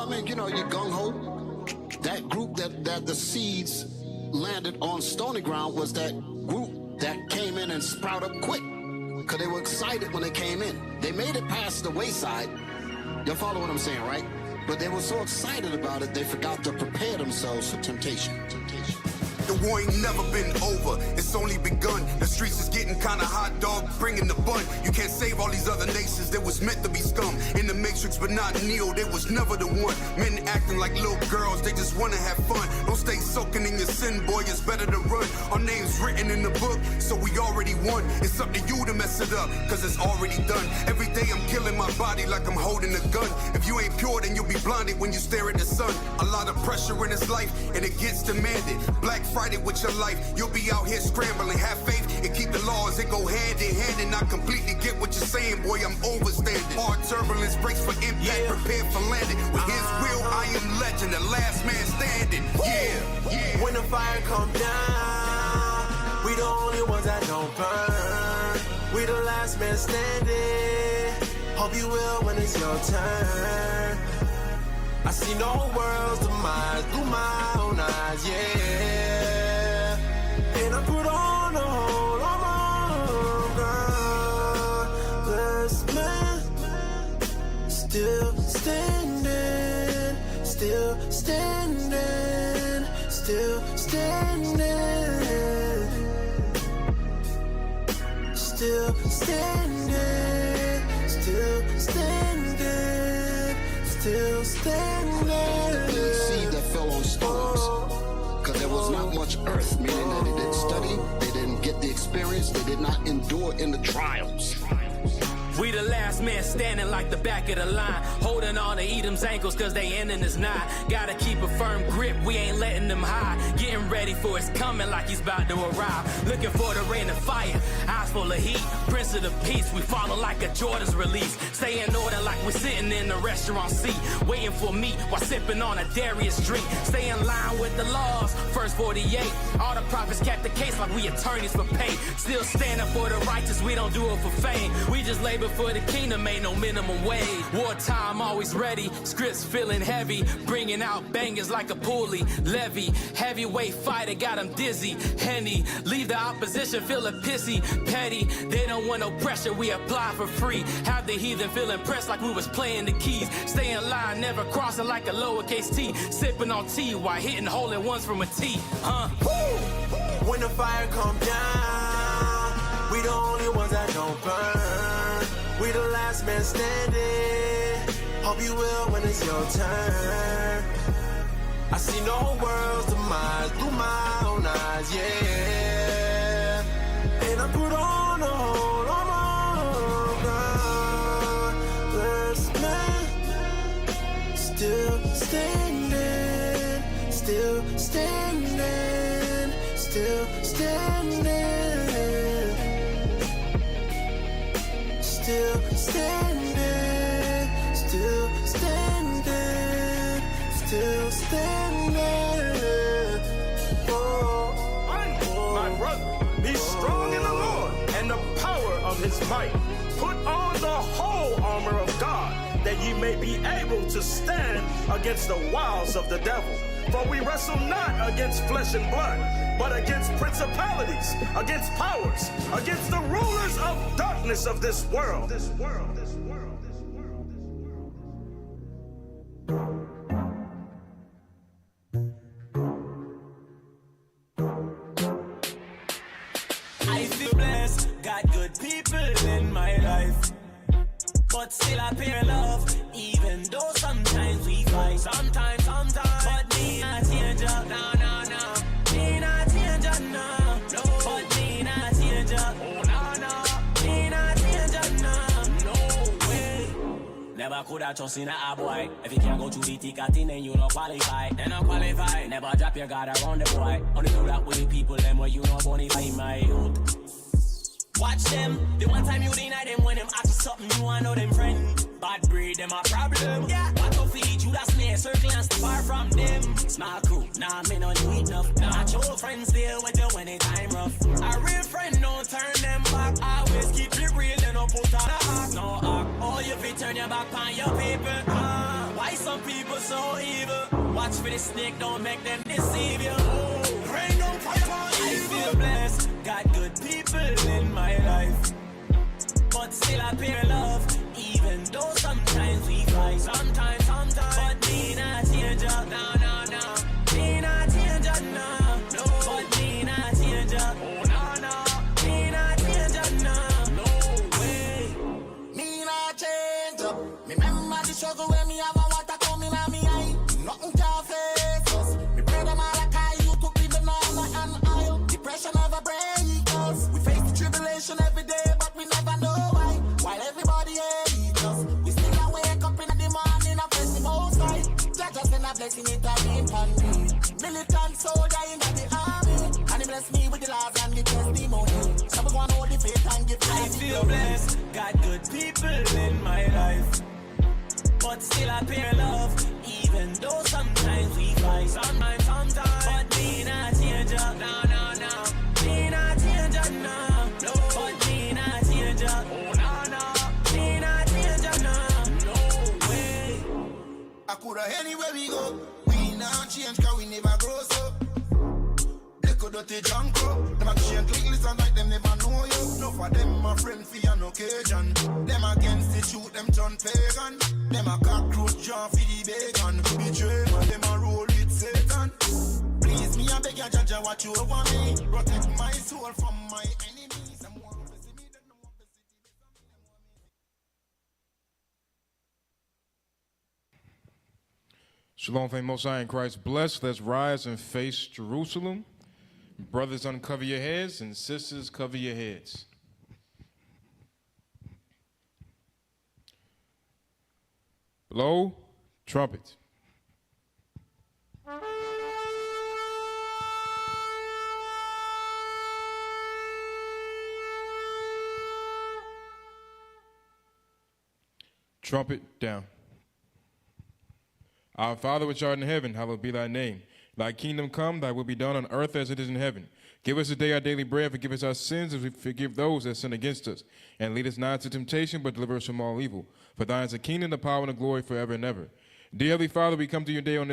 mean, you know, you're gung-ho. That group that the seeds landed on stony ground was that group that came in and sprouted up quick. Because they were excited when they came in. They made it past the wayside. Y'all follow what I'm saying, right? But they were so excited about it, they forgot to prepare themselves for temptation. The war ain't never been over, it's only begun. The streets is getting kinda hot, dog, bringing the bun. You can't save all these other nations that was meant to be scum. In the Matrix, but not Neo, they was never the one. Men acting like little girls, they just wanna have fun. Don't stay soaking in your sin, boy, it's better to run. Our name's written in the book, so we already won. It's up to you to mess it up, cause it's already done. Every day I'm killing my body like I'm holding a gun. If you ain't pure, then you'll be blinded when you stare at the sun. A lot of pressure in this life, and it gets demanded. Black Friday with your life, you'll be out here scrambling. Have faith and keep the laws, it go hand in hand. And I completely get what you're saying, boy, I'm overstanding. Hard turbulence, brace for impact, prepare for landing. With his will, I am legend, the last man standing. Yeah. When the fire come down, we the only ones that don't burn. We the last man standing. Hope you will when it's your turn. I see no world's demise through my own eyes, yeah. And I put on the whole armor, godless man. Still standing, still standing, still standing. Still standing, still standing, still standing. The seed that fell on stones, because there was not much earth, meaning that they didn't study, they didn't get the experience, they did not endure in the trials. We the last man standing like the back of the line, holding on to Edom's ankles cause they ending is nigh. Gotta keep a firm grip, we ain't letting them hide. Getting ready for his coming like he's about to arrive. Looking for the rain of fire, eyes full of heat. Prince of the peace, we follow like a Jordan's release. Stay in order like we're sitting in the restaurant seat, waiting for meat while sipping on a Darius drink. Stay in line with the laws, first 48. All the prophets kept the case like we attorneys for pay. Still standing for the righteous, we don't do it for fame. We just labor for the kingdom, ain't no minimum wage. Wartime always ready, scripts feeling heavy, bringing out bangers like a pulley levy. Heavyweight fighter got them dizzy. Henny, leave the opposition feeling pissy, petty. They don't want no pressure, we apply for free. Have the heathen feel impressed like we was playing the keys. Stay in line, never crossing like a lowercase t. Sipping on tea while hitting hole in ones from a T. When the fire come down, we the only ones that don't burn. We the last man standing. Hope you will when it's your turn. I see no world's demise through my own eyes, yeah. And I put on the whole armor, godless man. Still standing, still standing, still standing. Still standing, still standing, still standing. My brother, be strong in the Lord and the power of his might. Put on the whole armor of God, that ye may be able to stand against the wiles of the devil. For we wrestle not against flesh and blood, but against principalities, against powers, against the rulers of darkness of this world. I feel blessed, got good people in my life, but still I pay love, even though sometimes we fight. Sometimes, but me not change up, no. Me not change up, no. But me not change up, oh no. Me not change up, no way. Never could have trust in a boy. If you can't go through the thick of thing, then you not qualify. Never drop your guard around the boy. Only do that with the people, them where you not bonify my youth. Watch them, the one time you deny them when them ask something, you want know them friend. Bad breed, them a problem. Yeah, what to feed you, that's me, circle and stay far from them. Small crew, nah, me no need enough. Nah, your friends deal with you when it time rough. A real friend don't turn them back. Always keep it real, they don't put on a act. No act, oh you fit turn your back on your people. Why some people so no evil. Watch for the snake, don't make them deceive you. Rain down fire on evil. I feel blessed, got good people in my life, but still I pay love, even though sometimes we fight. Sometimes, but me not change up. No. Me not change up, no. But me not change up. Oh, no. Me not change up, no. No way. Me not change up. Remember the struggle when me have a water coming on me eye. Nothing can face us. Me pray them all like I used to be the normal and aisle. Depression never break us. We face the tribulation every day, but we never know why. While everybody hates us, we still a wake up in the morning and press the most high. Just in a blessing it a rain on me. Militant soldier in the army, and he bless me with the laws and the testimony. So we gonna hold the faith and give I feel blessed, got good people in my life, but still I pay love, even though sometimes we fight. Sometimes, but me not change up. No. Me not change up, no. But me not change up. Oh, no. Me not change up, no way. I coulda anywhere we go. We not change cause we never grow so. Little dirty junk up. Them a change click listen like them never know you. No for them my friend for an occasion. Them against the truth, them turn pagan. Them a cockroach jaw for the bacon. Betray man, them a roll with Satan. Please me I beg you judge what you over me. Protect my soul from my enemies. Them want to see me, they don't want to see me. Shalom, fame Most High in Christ. Blessed. Let's rise and face Jerusalem. Brothers, uncover your heads, and sisters, cover your heads. Blow trumpet. Trumpet down. Our Father which art in heaven, hallowed be thy name. Thy kingdom come, thy will be done on earth as it is in heaven. Give us today our daily bread, forgive us our sins as we forgive those that sin against us. And lead us not into temptation, but deliver us from all evil. For thine is the kingdom, the power, and the glory forever and ever. Dear Heavenly Father, we come to you today on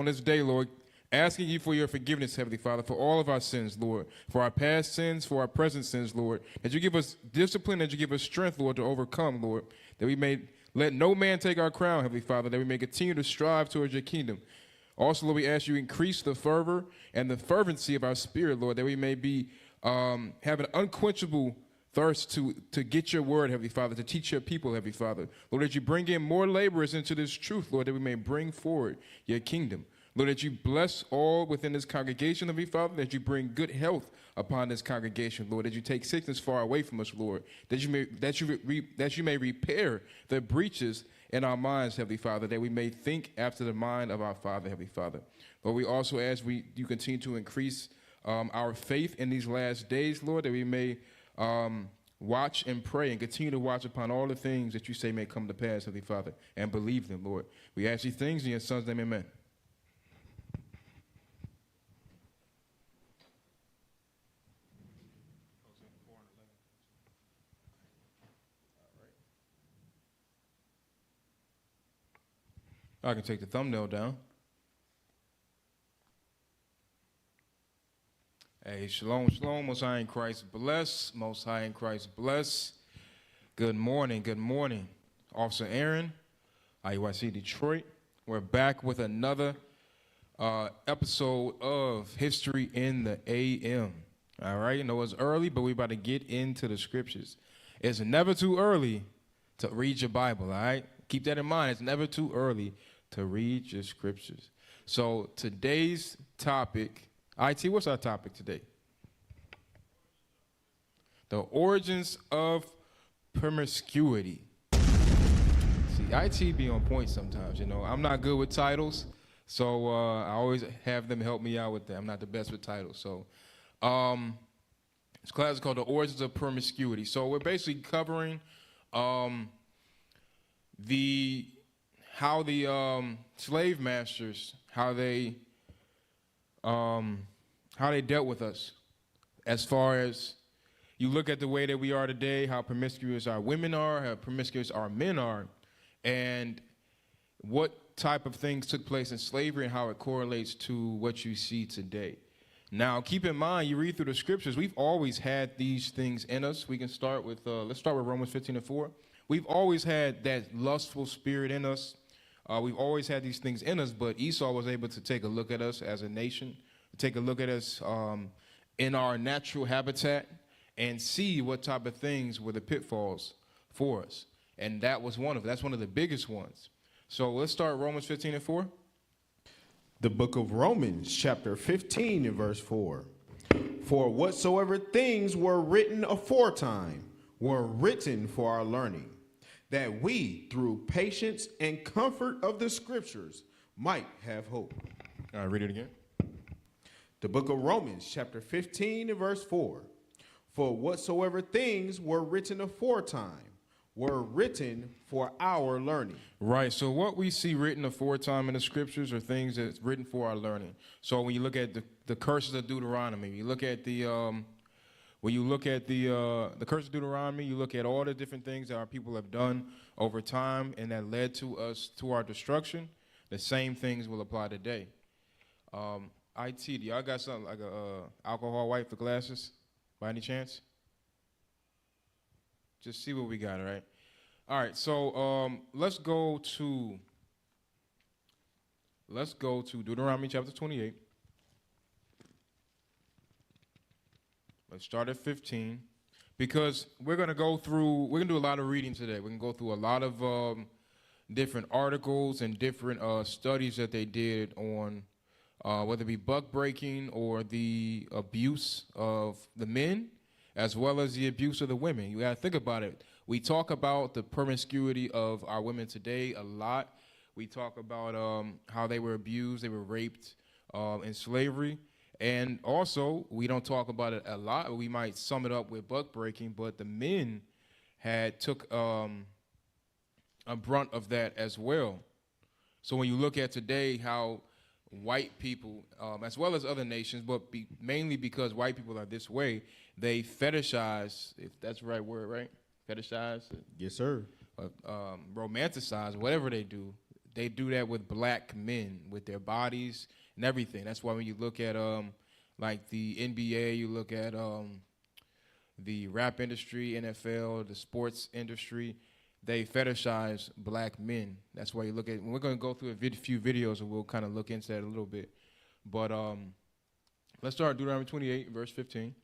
this day, Lord, asking you for your forgiveness, Heavenly Father, for all of our sins, Lord, for our past sins, for our present sins, Lord, that you give us discipline, that you give us strength, Lord, to overcome, Lord, that we may let no man take our crown, Heavenly Father, that we may continue to strive towards your kingdom. Also, Lord, we ask you increase the fervor and the fervency of our spirit, Lord, that we may be have an unquenchable thirst to get your word, Heavenly Father, to teach your people, Heavenly Father. Lord, that you bring in more laborers into this truth, Lord, that we may bring forward your kingdom. Lord, that you bless all within this congregation, Heavenly Father, that you bring good health upon this congregation, Lord, that you take sickness far away from us, Lord, that you may repair the breaches in our minds, Heavenly Father, that we may think after the mind of our Father, Heavenly Father. Lord, we also ask you continue to increase our faith in these last days, Lord, that we may watch and pray and continue to watch upon all the things that you say may come to pass, Heavenly Father, and believe them, Lord. We ask these things in your Son's name, amen. I can take the thumbnail down. Hey, shalom, shalom, Most High in Christ bless, Most High in Christ bless. Good morning, Officer Aaron, IUIC Detroit. We're back with another episode of History in the AM. All right, I know it's early, but we're about to get into the scriptures. It's never too early to read your Bible, all right? Keep that in mind. It's never too early to read your scriptures. So today's topic, IT, what's our topic today? The origins of promiscuity. See, IT be on point sometimes, you know. I'm not good with titles, so I always have them help me out with that. I'm not the best with titles. So this class is called The Origins of Promiscuity. So we're basically covering how the slave masters, how they dealt with us, as far as you look at the way that we are today, how promiscuous our women are, how promiscuous our men are, and what type of things took place in slavery and how it correlates to what you see today. Now, keep in mind, you read through the scriptures, we've always had these things in us. We can start with, let's start with Romans 15:4. We've always had that lustful spirit in us. We've always had these things in us, but Esau was able to take a look at us as a nation, take a look at us in our natural habitat, and see what type of things were the pitfalls for us. And that was that's one of the biggest ones. So let's start Romans 15:4. The book of Romans, chapter 15 and verse 4. For whatsoever things were written aforetime were written for our learning, that we, through patience and comfort of the scriptures, might have hope. All right, read it again. The book of Romans, chapter 15 and verse 4. For whatsoever things were written aforetime were written for our learning. Right, so what we see written aforetime in the scriptures are things that's written for our learning. So when you look at the curses of Deuteronomy, you look at the curse of Deuteronomy, you look at all the different things that our people have done over time and that led to our destruction, the same things will apply today. IT, do y'all got something like a alcohol wipe for glasses by any chance? Just see what we got, all right? All right, so let's go to Deuteronomy chapter 28. Let's start at 15, because we're going to do a lot of reading today. We're going to go through a lot of different articles and different studies that they did on whether it be buck breaking or the abuse of the men, as well as the abuse of the women. You got to think about it. We talk about the promiscuity of our women today a lot. We talk about how they were abused, they were raped in slavery. And also, we don't talk about it a lot. We might sum it up with buck breaking, but the men took a brunt of that as well. So when you look at today how white people, as well as other nations, but mainly because white people are this way, they fetishize, if that's the right word, right? Fetishize? Yes, sir. Romanticize, whatever they do that with black men, with their bodies and everything. That's why when you look at like the NBA, you look at the rap industry, NFL, the sports industry, they fetishize black men. That's why you look at, we're going to go through a few videos and we'll kind of look into that a little bit. But let's start Deuteronomy 28, verse 15.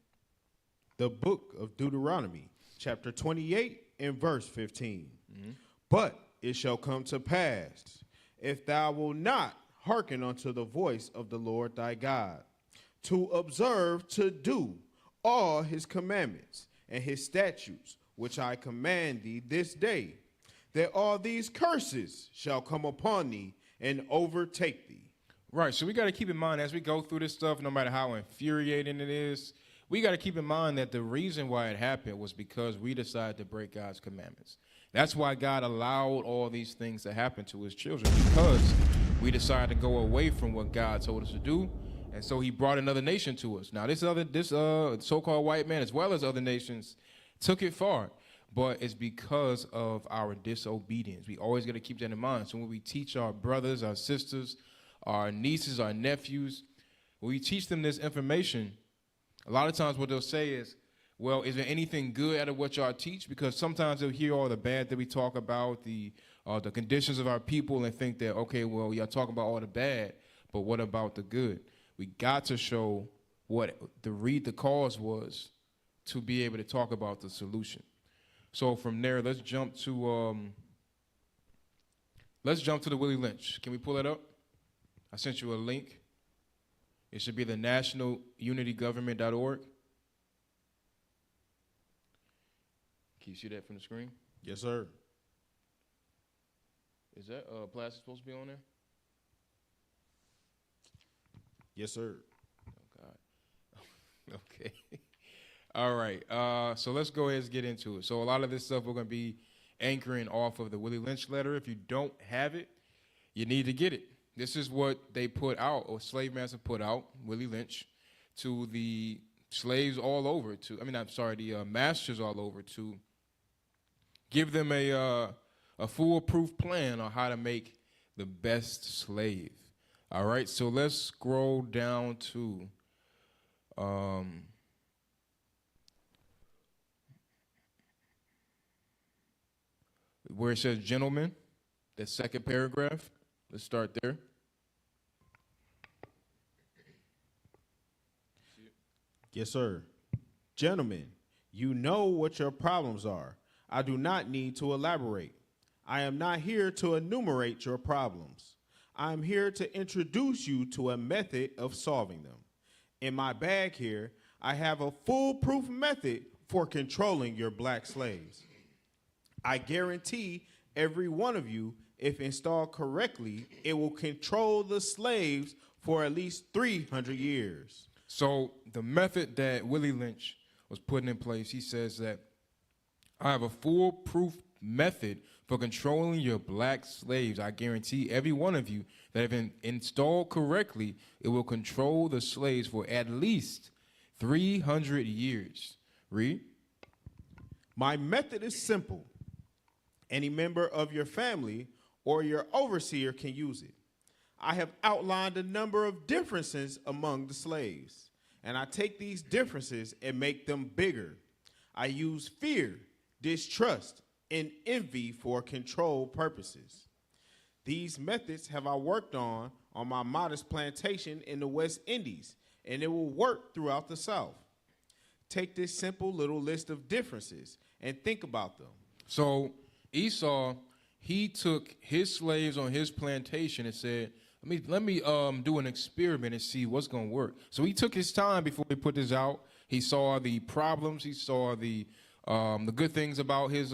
The book of Deuteronomy, chapter 28 and verse 15. Mm-hmm. But it shall come to pass, if thou wilt not hearken unto the voice of the Lord thy God, to observe to do all his commandments and his statutes, which I command thee this day, that all these curses shall come upon thee and overtake thee. Right, so we got to keep in mind as we go through this stuff, no matter how infuriating it is, we got to keep in mind that the reason why it happened was because we decided to break God's commandments. That's why God allowed all these things to happen to his children, because we decided to go away from what God told us to do, and so he brought another nation to us. Now, this so-called white man, as well as other nations, took it far, but it's because of our disobedience. We always got to keep that in mind. So when we teach our brothers, our sisters, our nieces, our nephews, when we teach them this information, a lot of times what they'll say is, well, is there anything good out of what y'all teach? Because sometimes they'll hear all the bad that we talk about, the conditions of our people, and think that, okay, well, y'all talking about all the bad, but what about the good? We got to show what the cause was to be able to talk about the solution. So from there, let's jump to the Willie Lynch. Can we pull that up? I sent you a link. It should be the nationalunitygovernment.org. Can you see that from the screen? Yes, sir. Is that plastic supposed to be on there? Yes, sir. Oh, God. Okay. All right. So let's go ahead and get into it. So a lot of this stuff we're going to be anchoring off of the Willie Lynch letter. If you don't have it, you need to get it. This is what they put out, or slave master put out, Willie Lynch, to the slaves all over, the masters all over, to give them a foolproof plan on how to make the best slave. All right, so let's scroll down to where it says gentlemen, that second paragraph. Let's start there. Yes, sir. Gentlemen, you know what your problems are. I do not need to elaborate. I am not here to enumerate your problems. I am here to introduce you to a method of solving them. In my bag here, I have a foolproof method for controlling your black slaves. I guarantee every one of you, if installed correctly, it will control the slaves for at least 300 years. So the method that Willie Lynch was putting in place, he says that I have a foolproof method for controlling your black slaves. I guarantee every one of you that have been installed correctly, it will control the slaves for at least 300 years. Read. My method is simple. Any member of your family or your overseer can use it. I have outlined a number of differences among the slaves, and I take these differences and make them bigger. I use fear, distrust, and envy for control purposes. These methods have I worked on my modest plantation in the West Indies, and it will work throughout the South. Take this simple little list of differences and think about them. So Esau, he took his slaves on his plantation and said, let me do an experiment and see what's going to work. So he took his time before he put this out. He saw the problems. He saw the good things about his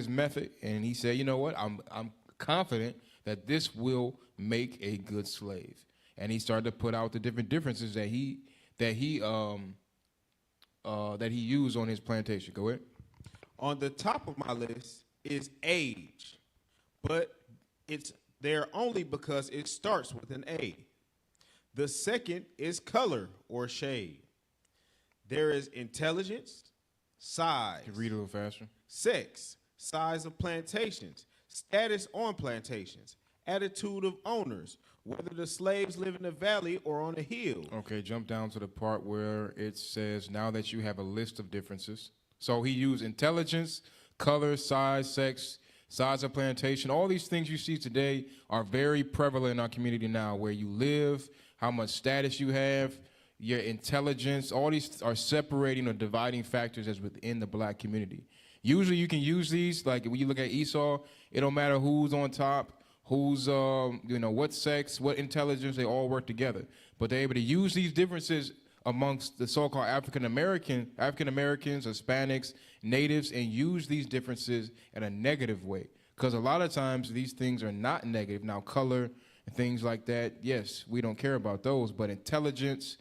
method, and he said, you know what? I'm confident that this will make a good slave. And he started to put out the different differences that he used on his plantation. Go ahead. On the top of my list is age, but it's there only because it starts with an A. The second is color or shade. There is intelligence, size. Can you read a little faster? Sex, size of plantations, status on plantations, attitude of owners, whether the slaves live in the valley or on the hill. Okay, jump down to the part where it says, now that you have a list of differences. So he used intelligence, color, size, sex, size of plantation. All these things you see today are very prevalent in our community now, where you live, how much status you have, your intelligence. All these are separating or dividing factors as within the black community. Usually you can use these, like when you look at Esau, it don't matter who's on top, who's, what sex, what intelligence, they all work together. But they're able to use these differences amongst the so-called African-Americans, Hispanics, natives, and use these differences in a negative way. Because a lot of times these things are not negative. Now, color and things like that, yes, we don't care about those. But intelligence,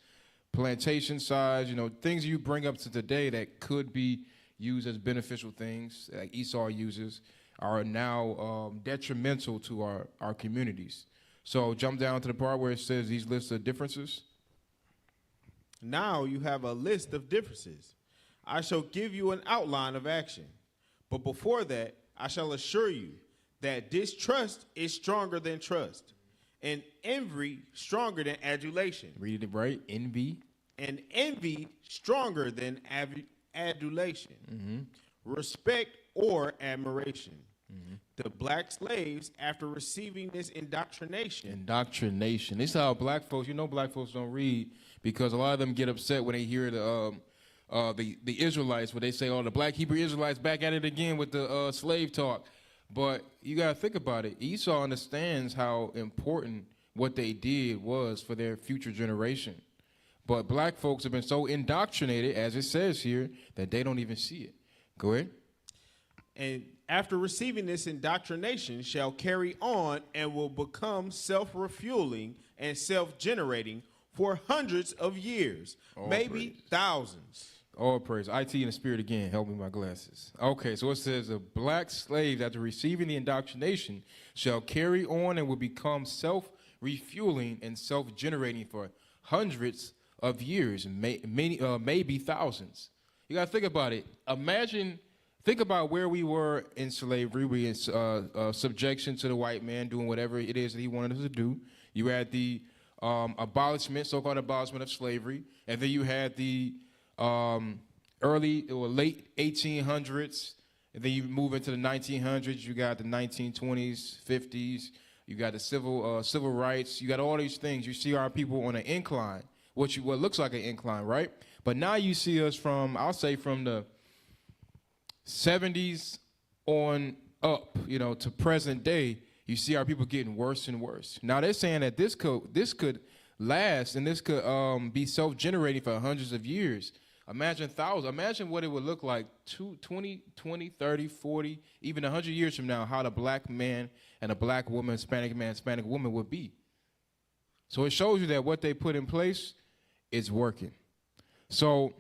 plantation size, things you bring up to today that could be used as beneficial things, like Esau uses, are now detrimental to our communities. So jump down to the part where it says these lists of differences. Now you have a list of differences. I shall give you an outline of action. But before that, I shall assure you that distrust is stronger than trust, and envy stronger than adulation. Read it right, envy. And envy stronger than adulation. Mm-hmm. Respect or admiration. Mm-hmm. The black slaves, after receiving this indoctrination. This is how black folks, black folks don't read, because a lot of them get upset when they hear the Israelites, where they say, the black Hebrew Israelites back at it again with the slave talk. But you got to think about it. Esau understands how important what they did was for their future generation. But black folks have been so indoctrinated, as it says here, that they don't even see it. Go ahead. And after receiving this indoctrination shall carry on and will become self-refueling and self-generating for hundreds of years, maybe thousands. All praise. IT in the spirit again. Help me with my glasses. Okay, so it says, the black slaves, after receiving the indoctrination, shall carry on and will become self-refueling and self-generating for hundreds of years, maybe thousands. You got to think about it. Imagine Think about where we were in slavery. We in subjection to the white man, doing whatever it is that he wanted us to do. You had the abolishment, so-called abolishment of slavery, and then you had the early or late 1800s, and then you move into the 1900s. You got the 1920s, 50s. You got the civil rights. You got all these things. You see our people on an incline, what looks like an incline, right? But now you see us from, I'll say, from the 70s on up, to present day. You see our people getting worse and worse. Now they're saying that this could last, and this could be self-generating for hundreds of years. Imagine thousands. Imagine what it would look like 20, 30, 40, even 100 years from now, how the black man and a black woman, Hispanic man, Hispanic woman would be. So it shows you that what they put in place is working. So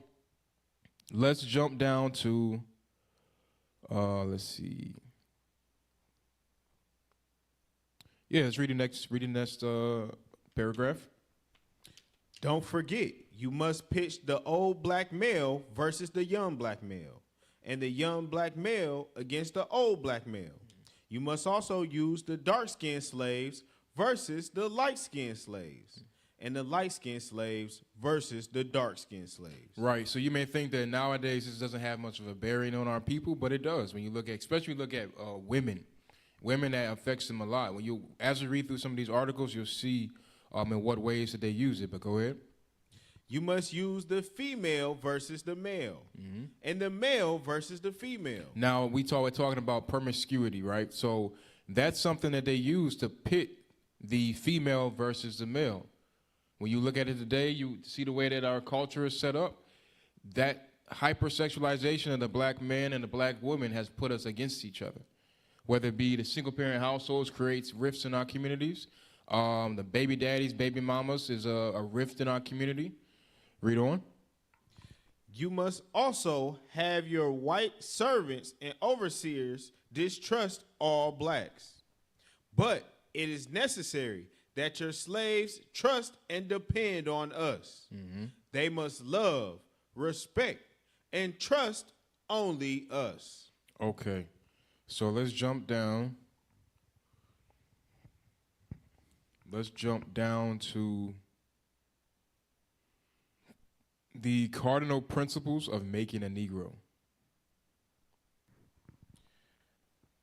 let's jump down to, let's see. Yeah, let's read the next paragraph. Don't forget, you must pitch the old black male versus the young black male, and the young black male against the old black male. You must also use the dark-skinned slaves versus the light-skinned slaves, and the light-skinned slaves versus the dark-skinned slaves. Right. So you may think that nowadays this doesn't have much of a bearing on our people, but it does. When you look at, especially look at women that affects them a lot. As you read through some of these articles, you'll see in what ways that they use it. But go ahead. You must use the female versus the male, and the male versus the female. Now, we're talking about promiscuity, right? So that's something that they use to pit the female versus the male. When you look at it today, you see the way that our culture is set up. That hypersexualization of the black man and the black woman has put us against each other. Whether it be the single-parent households creates rifts in our communities. The baby daddies, baby mamas is a rift in our community. Read on. You must also have your white servants and overseers distrust all blacks. But it is necessary that your slaves trust and depend on us. They must love, respect, and trust only us. Okay. So let's jump down. Let's jump down to the cardinal principles of making a Negro.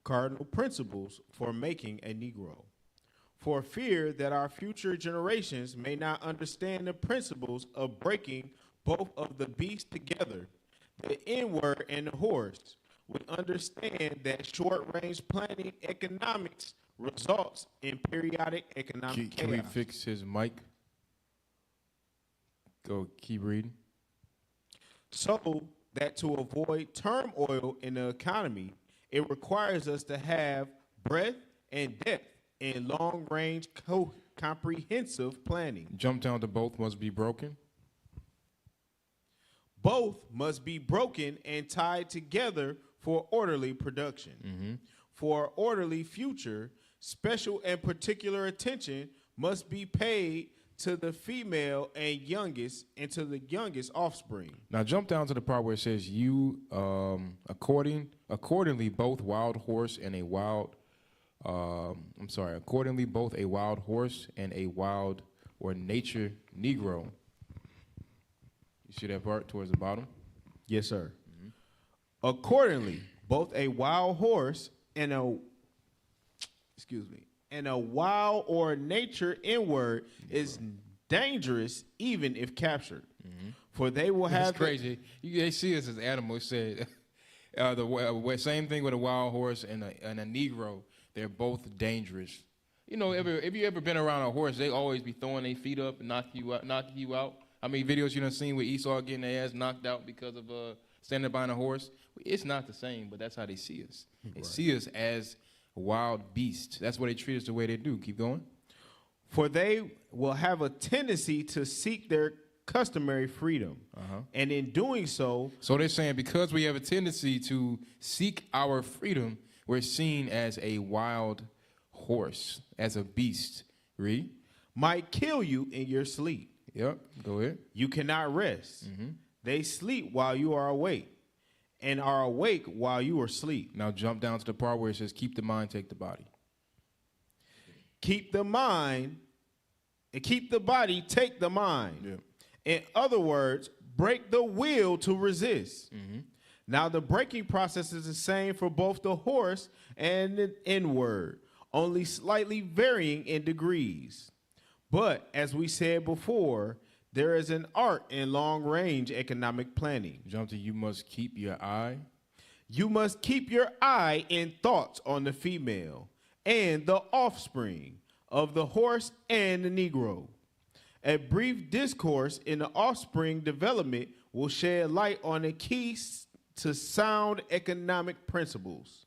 Cardinal principles for making a Negro. For fear that our future generations may not understand the principles of breaking both of the beasts together, the inward and the horse, would understand that short-range planning economics results in periodic economic chaos. Can we fix his mic? Go, keep reading. So that to avoid turmoil in the economy, it requires us to have breadth and depth in long-range comprehensive planning. Jump down to both must be broken. Both must be broken and tied together for orderly production. For orderly future, special and particular attention must be paid to the female and to the youngest offspring. Now jump down to the part where it says accordingly both wild horse and a wild accordingly both a wild horse and a wild or nature Negro. You see that part towards the bottom? Yes, sir. Accordingly, both a wild horse and a wild or nature inward is dangerous even if captured. For they will have... That's crazy. They see us as animals. Said the same thing with a wild horse and a Negro. They're both dangerous. You know, if you ever been around a horse, they always be throwing their feet up and knocking you out. How many videos you done seen with Esau getting their ass knocked out because of standing behind a horse? It's not the same, but that's how they see us. They see us as wild beasts. That's why they treat us the way they do. Keep going. For they will have a tendency to seek their customary freedom. And in doing so... So they're saying because we have a tendency to seek our freedom, we're seen as a wild horse, as a beast. Read. Might kill you in your sleep. Yep, go ahead. You cannot rest. They sleep while you are awake. and are awake while you are asleep. Now jump down to the part where it says, keep the mind, take the body. Keep the mind, and keep the body, take the mind. Yeah. In other words, break the will to resist. Mm-hmm. Now, the breaking process is the same for both the horse and the inward, only slightly varying in degrees. But, as we said before, there is an art in long-range economic planning. Jump to you must keep your eye. You must keep your eye and thoughts on the female and the offspring of the horse and the Negro. A brief discourse in the offspring development will shed light on the keys to sound economic principles.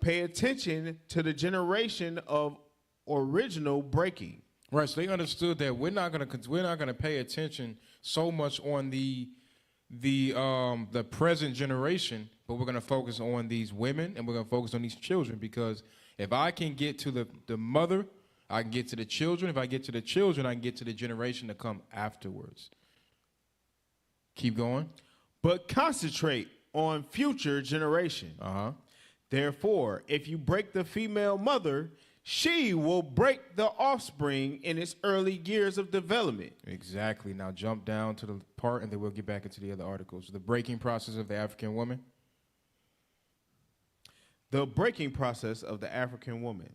Pay attention to the generation of original breaking. Right, so they understood that we're not gonna pay attention so much on the present generation, but we're gonna focus on these women and we're gonna focus on these children, because if I can get to the mother, I can get to the children. If I get to the children, I can get to the generation to come afterwards. Keep going. But concentrate on future generation. Therefore, if you break the female mother, she will break the offspring in its early years of development. Exactly. Now jump down to the part, and then we'll get back into the other articles. The breaking process of the African woman. The breaking process of the African woman.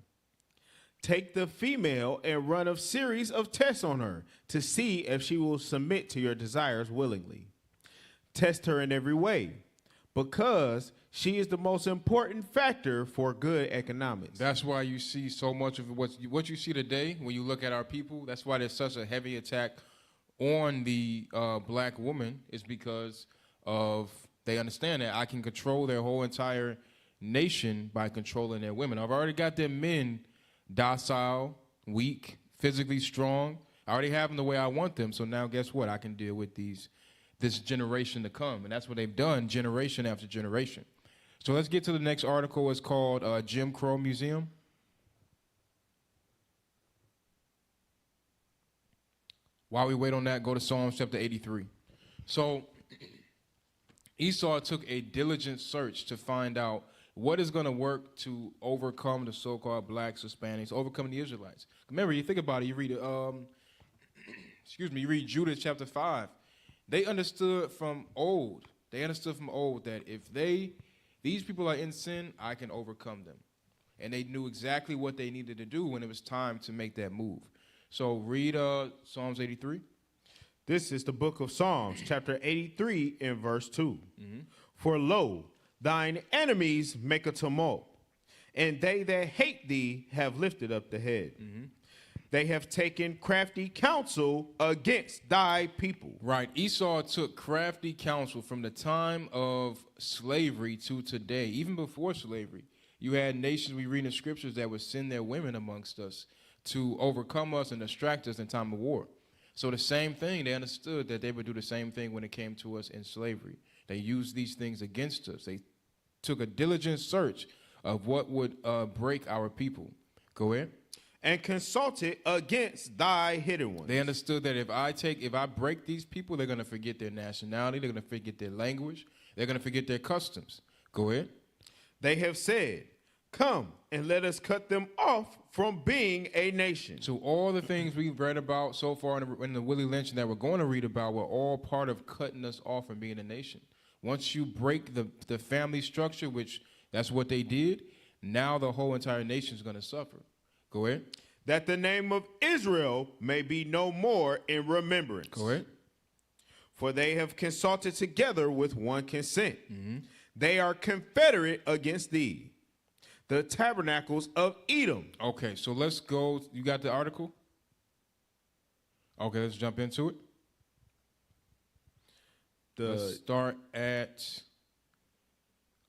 Take the female and run a series of tests on her to see if she will submit to your desires willingly. Test her in every way, because she is the most important factor for good economics. That's why you see so much of what you see today when you look at our people. That's why there's such a heavy attack on the black woman, is because of they understand that I can control their whole entire nation by controlling their women. I've already got their men docile, weak, physically strong. I already have them the way I want them. So now guess what? I can deal with this generation to come. And that's what they've done generation after generation. So let's get to the next article. It's called Jim Crow Museum. While we wait on that, go to Psalms chapter 83. So Esau took a diligent search to find out what is going to work to overcome the so-called blacks, Hispanics, overcome the Israelites. Remember, you think about it, you read you read Judah chapter 5. They understood from old that if these people are in sin, I can overcome them. And they knew exactly what they needed to do when it was time to make that move. So read Psalms 83. This is the book of Psalms, chapter 83, and verse 2. For lo, thine enemies make a tumult, and they that hate thee have lifted up the head. They have taken crafty counsel against thy people. Right. Esau took crafty counsel from the time of slavery to today. Even before slavery, you had nations, we read in the scriptures, that would send their women amongst us to overcome us and distract us in time of war. So the same thing, they understood that they would do the same thing when it came to us in slavery. They used these things against us. They took a diligent search of what would break our people. Go ahead. And consulted against thy hidden ones. They understood that if I break these people, they're going to forget their nationality, they're going to forget their language, they're going to forget their customs. Go ahead. They have said, come and let us cut them off from being a nation. So all the things we've read about so far in the Willie Lynch that we're going to read about were all part of cutting us off from being a nation. Once you break the family structure, which that's what they did, now the whole entire nation is going to suffer. Go ahead. That the name of Israel may be no more in remembrance. Go ahead. For they have consulted together with one consent. They are confederate against thee, the tabernacles of Edom. Okay, so let's go. You got the article? Okay, let's jump into it. Let's start at,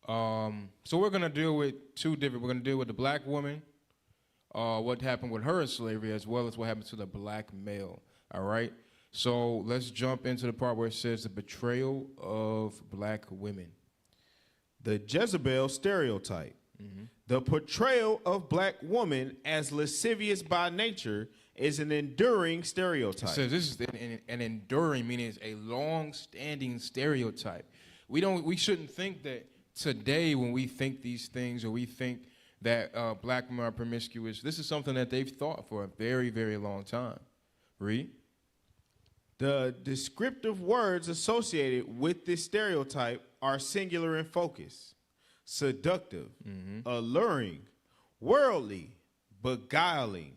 so we're going to deal with we're going to deal with the black woman, what happened with her in slavery, as well as what happened to the black male, all right? So let's jump into the part where it says the betrayal of black women. The Jezebel stereotype. The portrayal of black woman as lascivious by nature is an enduring stereotype. It says this is an enduring, meaning it's a long-standing stereotype. We shouldn't think that today when we think these things or we think that black men are promiscuous, this is something that they've thought for a very, very long time. Read. The descriptive words associated with this stereotype are singular in focus: seductive, alluring, worldly, beguiling,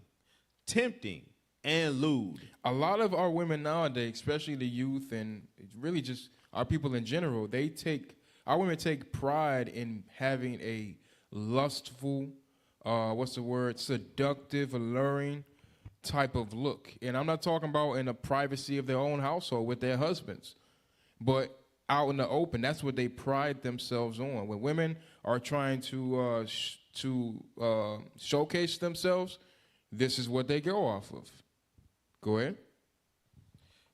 tempting, and lewd. A lot of our women nowadays, especially the youth and really just our people in general, our women take pride in having a lustful, seductive, alluring type of look. And I'm not talking about in the privacy of their own household with their husbands, but out in the open. That's what they pride themselves on. When women are trying to showcase themselves, this is what they go off of. Go ahead.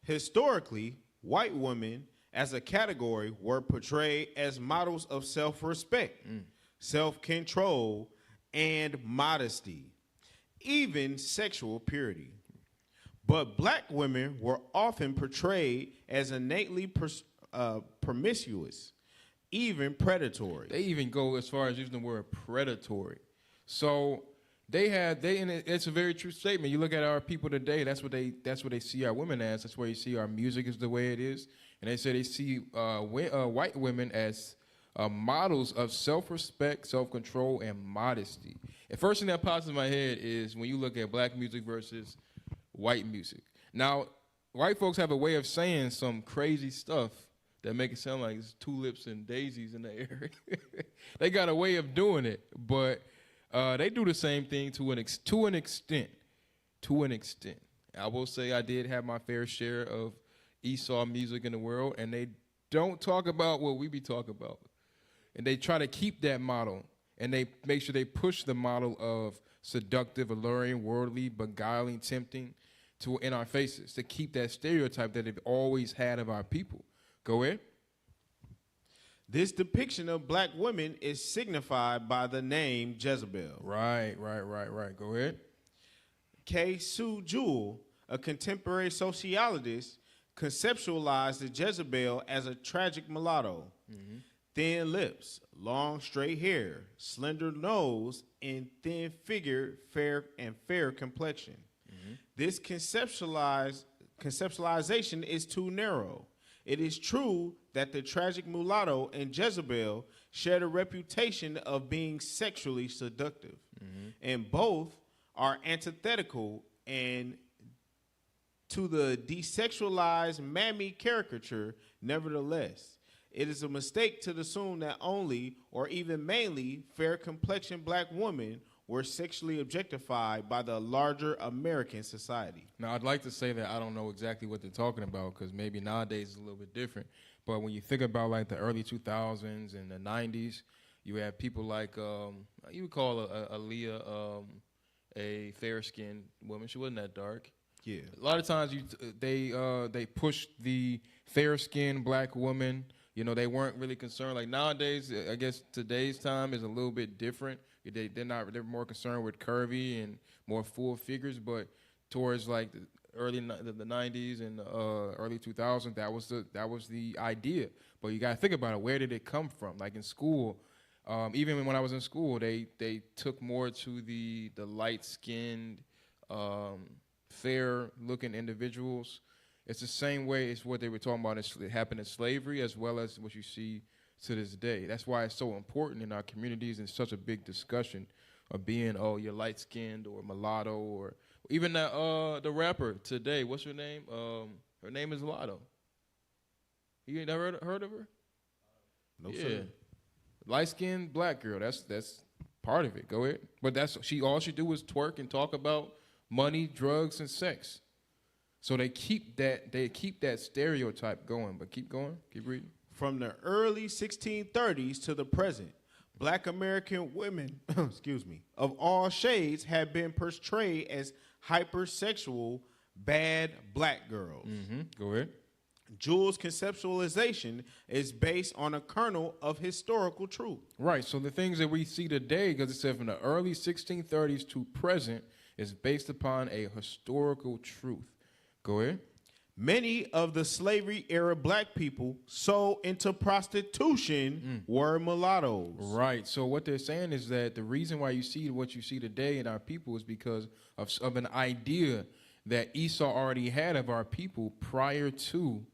Historically, white women as a category were portrayed as models of self-respect, self-control, and modesty, even sexual purity. But black women were often portrayed as innately promiscuous, even predatory. They even go as far as using the word predatory. So and it's a very true statement. You look at our people today, that's what they see our women as. That's where you see our music is the way it is. And they say they see white women as models of self-respect, self-control, and modesty. The first thing that pops in my head is when you look at black music versus white music. Now, white folks have a way of saying some crazy stuff that make it sound like it's tulips and daisies in the air. They got a way of doing it, but they do the same thing to an extent. To an extent. I will say I did have my fair share of Esau music in the world, and they don't talk about what we be talking about. And they try to keep that model, and they make sure they push the model of seductive, alluring, worldly, beguiling, tempting in our faces to keep that stereotype that they've always had of our people. Go ahead. This depiction of black women is signified by the name Jezebel. Right. Go ahead. K. Sue Jewell, a contemporary sociologist, conceptualized the Jezebel as a tragic mulatto. Thin lips, long straight hair, slender nose, and thin figure, fair complexion. This conceptualization is too narrow. It is true that the tragic mulatto and Jezebel shared a reputation of being sexually seductive, and both are antithetical and to the desexualized mammy caricature. Nevertheless, it is a mistake to assume that only or even mainly fair-complexioned black women were sexually objectified by the larger American society. Now, I'd like to say that I don't know exactly what they're talking about because maybe nowadays it's a little bit different. But when you think about like the early 2000s and the 90s, you have people like, you would call Aaliyah a fair-skinned woman. She wasn't that dark. Yeah. A lot of times they pushed the fair-skinned black woman. You know, they weren't really concerned. Like nowadays, I guess today's time is a little bit different. They're more concerned with curvy and more full figures. But towards like the 90s and early 2000s, that was the idea. But you got to think about it. Where did it come from? Like in school, even when I was in school, they took more to the light-skinned, fair-looking individuals. It's the same way as what they were talking about. It happened in slavery as well as what you see to this day. That's why it's so important in our communities and such a big discussion of being, you're light-skinned or mulatto or even the rapper today. What's her name? Her name is Lotto. You ain't never heard of her? No, yeah. sir. Light-skinned black girl. That's part of it. Go ahead. But all she do is twerk and talk about money, drugs, and sex. So they keep that stereotype going. But keep going. Keep reading. From the early 1630s to the present, black American women, of all shades have been portrayed as hypersexual, bad black girls. Go ahead. Jewell's conceptualization is based on a kernel of historical truth. Right. So the things that we see today, because it said from the early 1630s to present, is based upon a historical truth. Go ahead. Many of the slavery era black people sold into prostitution were mulattoes. Right. So what they're saying is that the reason why you see what you see today in our people is because of an idea that Esau already had of our people prior to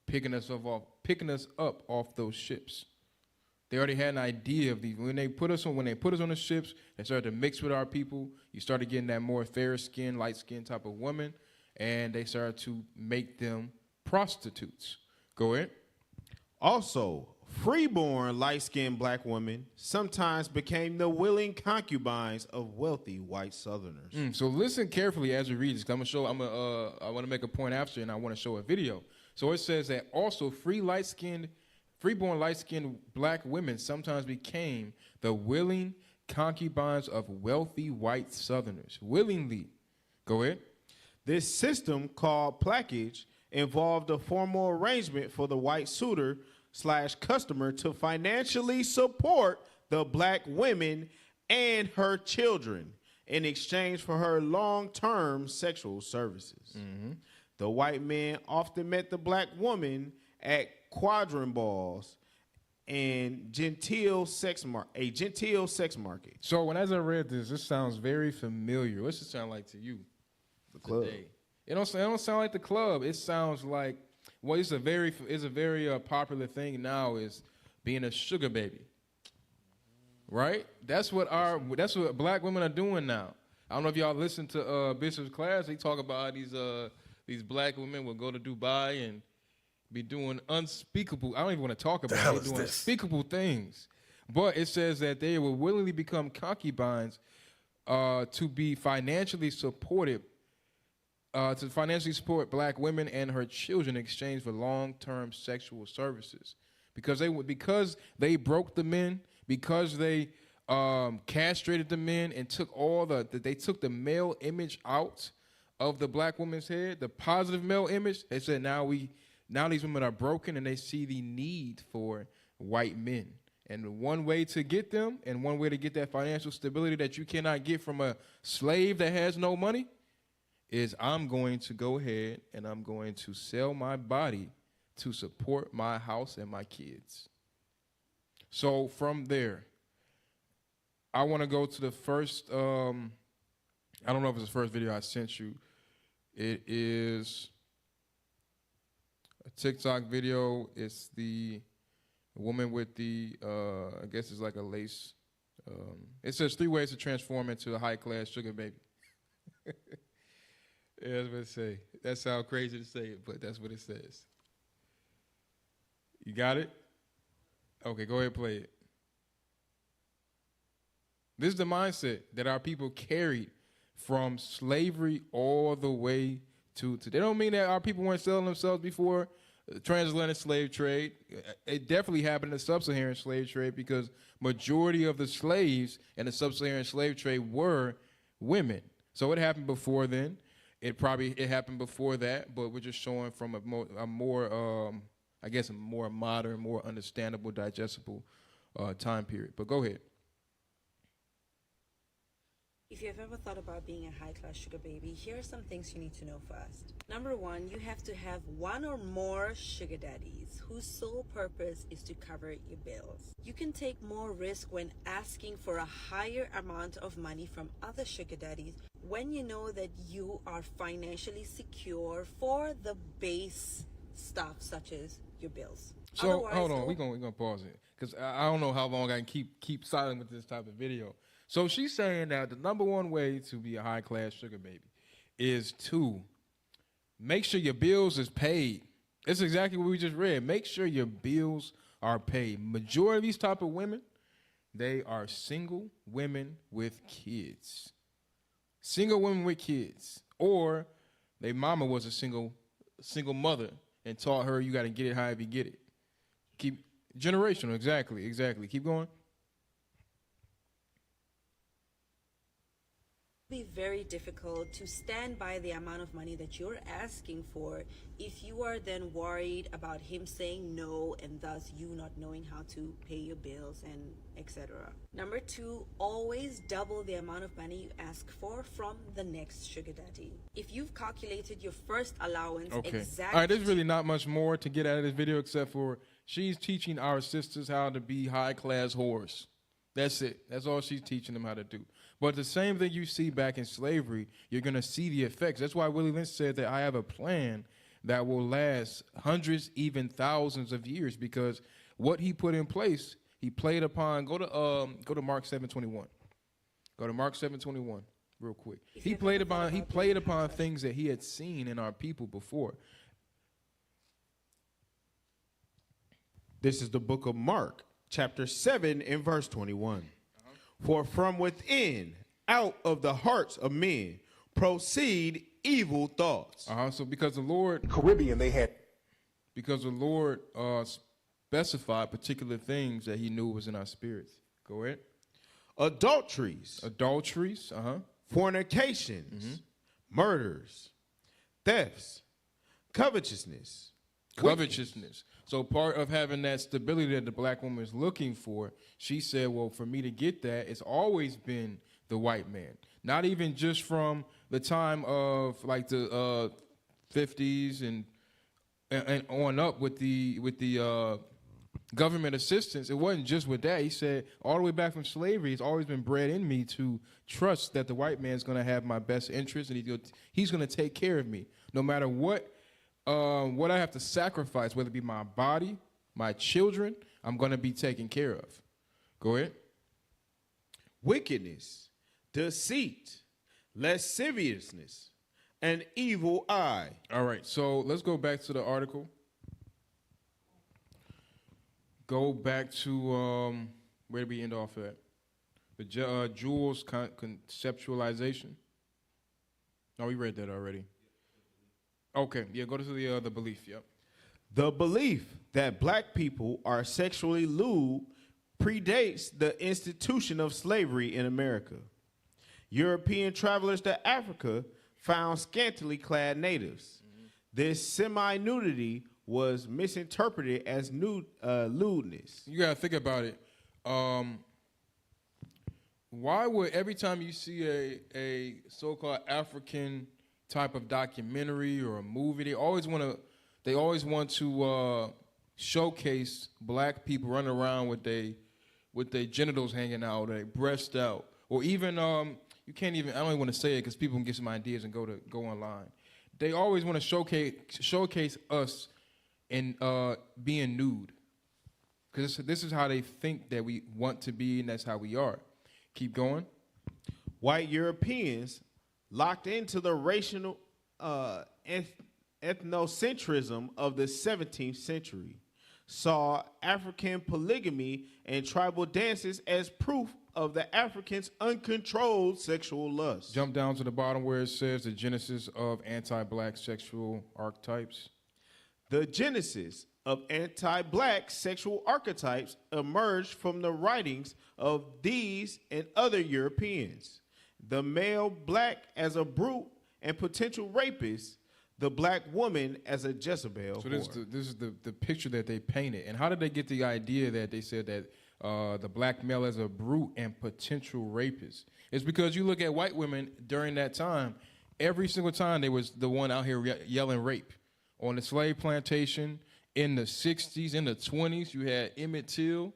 picking us up off those ships. They already had an idea of these. When they put us on the ships, they started to mix with our people. You started getting that more fair skin, light skin type of woman, and they started to make them prostitutes. Go ahead. Also, freeborn light-skinned black women sometimes became the willing concubines of wealthy white Southerners. So listen carefully as we read this. I want to make a point after, and I want to show a video. So it says that also freeborn light-skinned black women sometimes became the willing concubines of wealthy white Southerners. Willingly. Go ahead. This system, called plaquage, involved a formal arrangement for the white suitor/customer to financially support the black women and her children in exchange for her long-term sexual services. The white man often met the black woman at quadrille balls and genteel sex market. So as I read this sounds very familiar. What's it sound like to you? The club. Today? It don't sound like the club. It sounds like, well, it's a very popular thing now is being a sugar baby. Right? That's what black women are doing now. I don't know if y'all listen to Bishop's class. They talk about how these black women will go to Dubai and be doing unspeakable. I don't even want to talk about it. They're doing unspeakable things. But it says that they will willingly become concubines to be financially supported, to financially support black women and her children in exchange for long-term sexual services. Because they broke the men, because they castrated the men and took they took the male image out of the black woman's head, the positive male image. They said now these women are broken and they see the need for white men. And one way to get them and one way to get that financial stability that you cannot get from a slave that has no money is I'm going to go ahead and I'm going to sell my body to support my house and my kids. So from there, I want to go to the first, I don't know if it's the first video I sent you. It is a TikTok video. It's the woman with the, I guess it's like a lace. It says 3 ways to transform into a high-class sugar baby. Yeah, that's what it say. That sounds crazy to say it, but that's what it says. You got it? Okay, go ahead and play it. This is the mindset that our people carried from slavery all the way to today. They don't mean that our people weren't selling themselves before the transatlantic slave trade. It definitely happened in the sub-Saharan slave trade because majority of the slaves in the sub-Saharan slave trade were women. So it happened before then. It happened before that, but we're just showing from a more modern, more understandable, digestible time period. But go ahead. If you've ever thought about being a high-class sugar baby, here are some things you need to know first. Number 1, you have to have one or more sugar daddies whose sole purpose is to cover your bills. You can take more risk when asking for a higher amount of money from other sugar daddies when you know that you are financially secure for the base stuff such as your bills. So hold on, we're gonna pause it because I don't know how long I can keep silent with this type of video. So she's saying that the number one way to be a high-class sugar baby is to make sure your bills is paid. It's exactly what we just read. Make sure your bills are paid. Majority of these type of women, they are single women with kids. Single women with kids. Or their mama was a single mother and taught her you got to get it however you get it. Keep generational, exactly. Keep going. Be very difficult to stand by the amount of money that you're asking for if you are then worried about him saying no and thus you not knowing how to pay your bills and etc. Number 2, always double the amount of money you ask for from the next sugar daddy. If you've calculated your first allowance exactly. All right, there's really not much more to get out of this video except for she's teaching our sisters how to be high-class whores. That's it. That's all she's teaching them how to do. But the same thing you see back in slavery, you're going to see the effects. That's why Willie Lynch said that I have a plan that will last hundreds, even thousands of years, because what he put in place, he played upon. Go to Mark 7:21. Go to Mark 7:21 real quick. He played upon things that he had seen in our people before. This is the book of Mark, chapter 7 and verse 21. For from within, out of the hearts of men, proceed evil thoughts. So because the Lord, Caribbean, they had. Because the Lord specified particular things that he knew was in our spirits. Go ahead. Adulteries. Fornications. Murders. Thefts. Covetousness. Covetousness. So part of having that stability that the black woman is looking for, she said, well, for me to get that, it's always been the white man. Not even just from the time of like the 50s and on up with the government assistance. It wasn't just with that. He said all the way back from slavery, it's always been bred in me to trust that the white man's going to have my best interest and he's going to take care of me no matter what I have to sacrifice, whether it be my body, my children, I'm going to be taken care of. Go ahead. Wickedness, deceit, lasciviousness, an evil eye. All right, so let's go back to the article. Go back to, where did we end off at? The Jules conceptualization. No, we read that already. Okay, yeah, go to the belief, yep. The belief that black people are sexually lewd predates the institution of slavery in America. European travelers to Africa found scantily clad natives. This semi-nudity was misinterpreted as lewdness. You gotta think about it. Why would every time you see a so-called African type of documentary or a movie, they always want to showcase black people running around with their genitals hanging out, or their breasts out, or even you can't even, I don't even want to say it because people can get some ideas and go online. They always want to showcase us in being nude, because this is how they think that we want to be, and that's how we are. Keep going. White Europeans locked into the racial ethnocentrism of the 17th century, saw African polygamy and tribal dances as proof of the Africans' uncontrolled sexual lust. Jump down to the bottom where it says the genesis of anti-black sexual archetypes. The genesis of anti-black sexual archetypes emerged from the writings of these and other Europeans. The male black as a brute and potential rapist, the black woman as a Jezebel. So this is the picture that they painted. And how did they get the idea that they said that the black male as a brute and potential rapist? It's because you look at white women during that time, every single time they was the one out here yelling rape. On the slave plantation in the 60s, in the 20s, you had Emmett Till.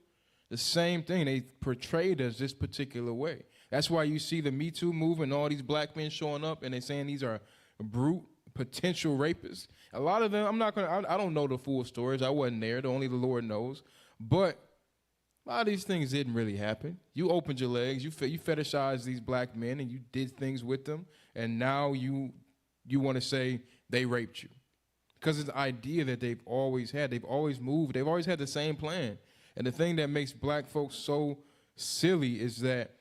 The same thing, they portrayed us this particular way. That's why you see the Me Too movement, all these black men showing up and they're saying these are brute potential rapists. A lot of them, I don't know the full stories. I wasn't there. Only the Lord knows. But a lot of these things didn't really happen. You opened your legs, you fetishized these black men and you did things with them, and now you want to say they raped you. Because it's the idea that they've always had. They've always moved. They've always had the same plan. And the thing that makes black folks so silly is that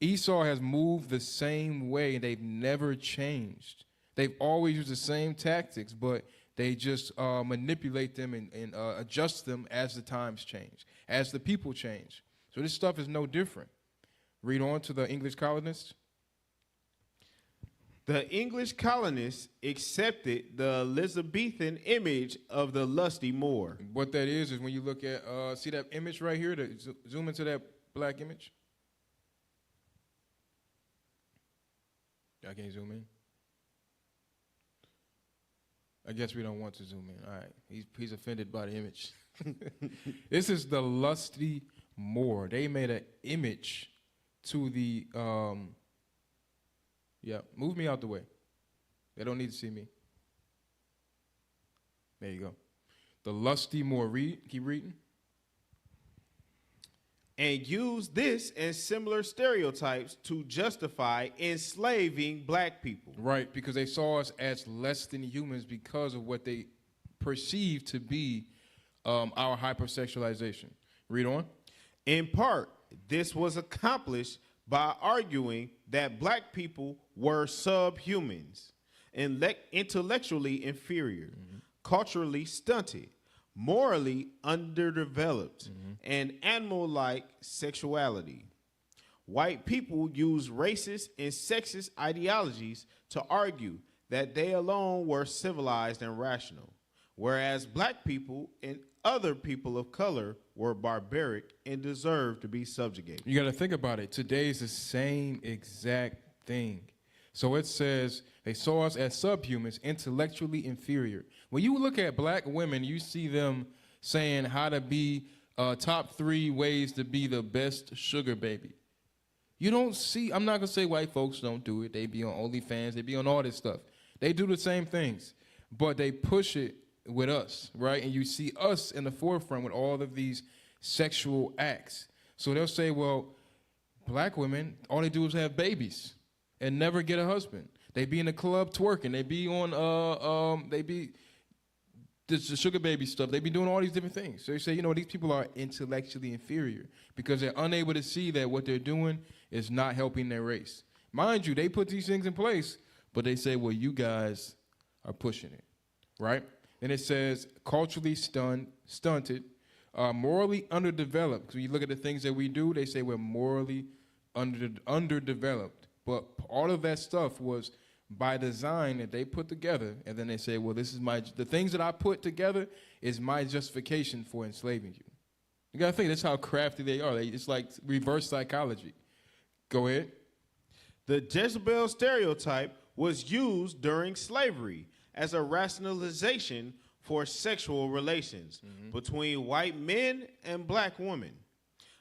Esau has moved the same way. They've never changed. They've always used the same tactics, but they just manipulate them and adjust them as the times change, as the people change. So this stuff is no different. Read on to the English colonists. The English colonists accepted the Elizabethan image of the lusty Moor. What that is when you look at, see that image right here? Zoom into that black image. I can't zoom in. I guess we don't want to zoom in. All right, he's offended by the image. This is the lusty Moor. They made an image to the, move me out the way. They don't need to see me. There you go. The lusty Moor. Keep reading. And used this and similar stereotypes to justify enslaving black people. Right, because they saw us as less than humans because of what they perceived to be our hypersexualization. Read on. In part, this was accomplished by arguing that black people were subhumans, intellectually inferior, culturally stunted, morally underdeveloped, and animal-like sexuality. White people use racist and sexist ideologies to argue that they alone were civilized and rational, whereas black people and other people of color were barbaric and deserved to be subjugated. You got to think about it. Today is the same exact thing. So it says they saw us as subhumans, intellectually inferior. When you look at black women, you see them saying how to be top 3 ways to be the best sugar baby. You don't see, I'm not going to say white folks don't do it. They be on OnlyFans. They be on all this stuff. They do the same things, but they push it with us, right? And you see us in the forefront with all of these sexual acts. So they'll say, well, black women, all they do is have babies and never get a husband. They be in the club twerking. They be on, they be the sugar baby stuff. They be doing all these different things. So you say, these people are intellectually inferior because they're unable to see that what they're doing is not helping their race. Mind you, they put these things in place, but they say, well, you guys are pushing it, right? And it says culturally stunted, morally underdeveloped. Because when you look at the things that we do, they say we're morally underdeveloped. But all of that stuff was by design that they put together, and then they say, well, this is the things that I put together is my justification for enslaving you. You got to think, that's how crafty they are. It's like reverse psychology. Go ahead. The Jezebel stereotype was used during slavery as a rationalization for sexual relations between white men and black women,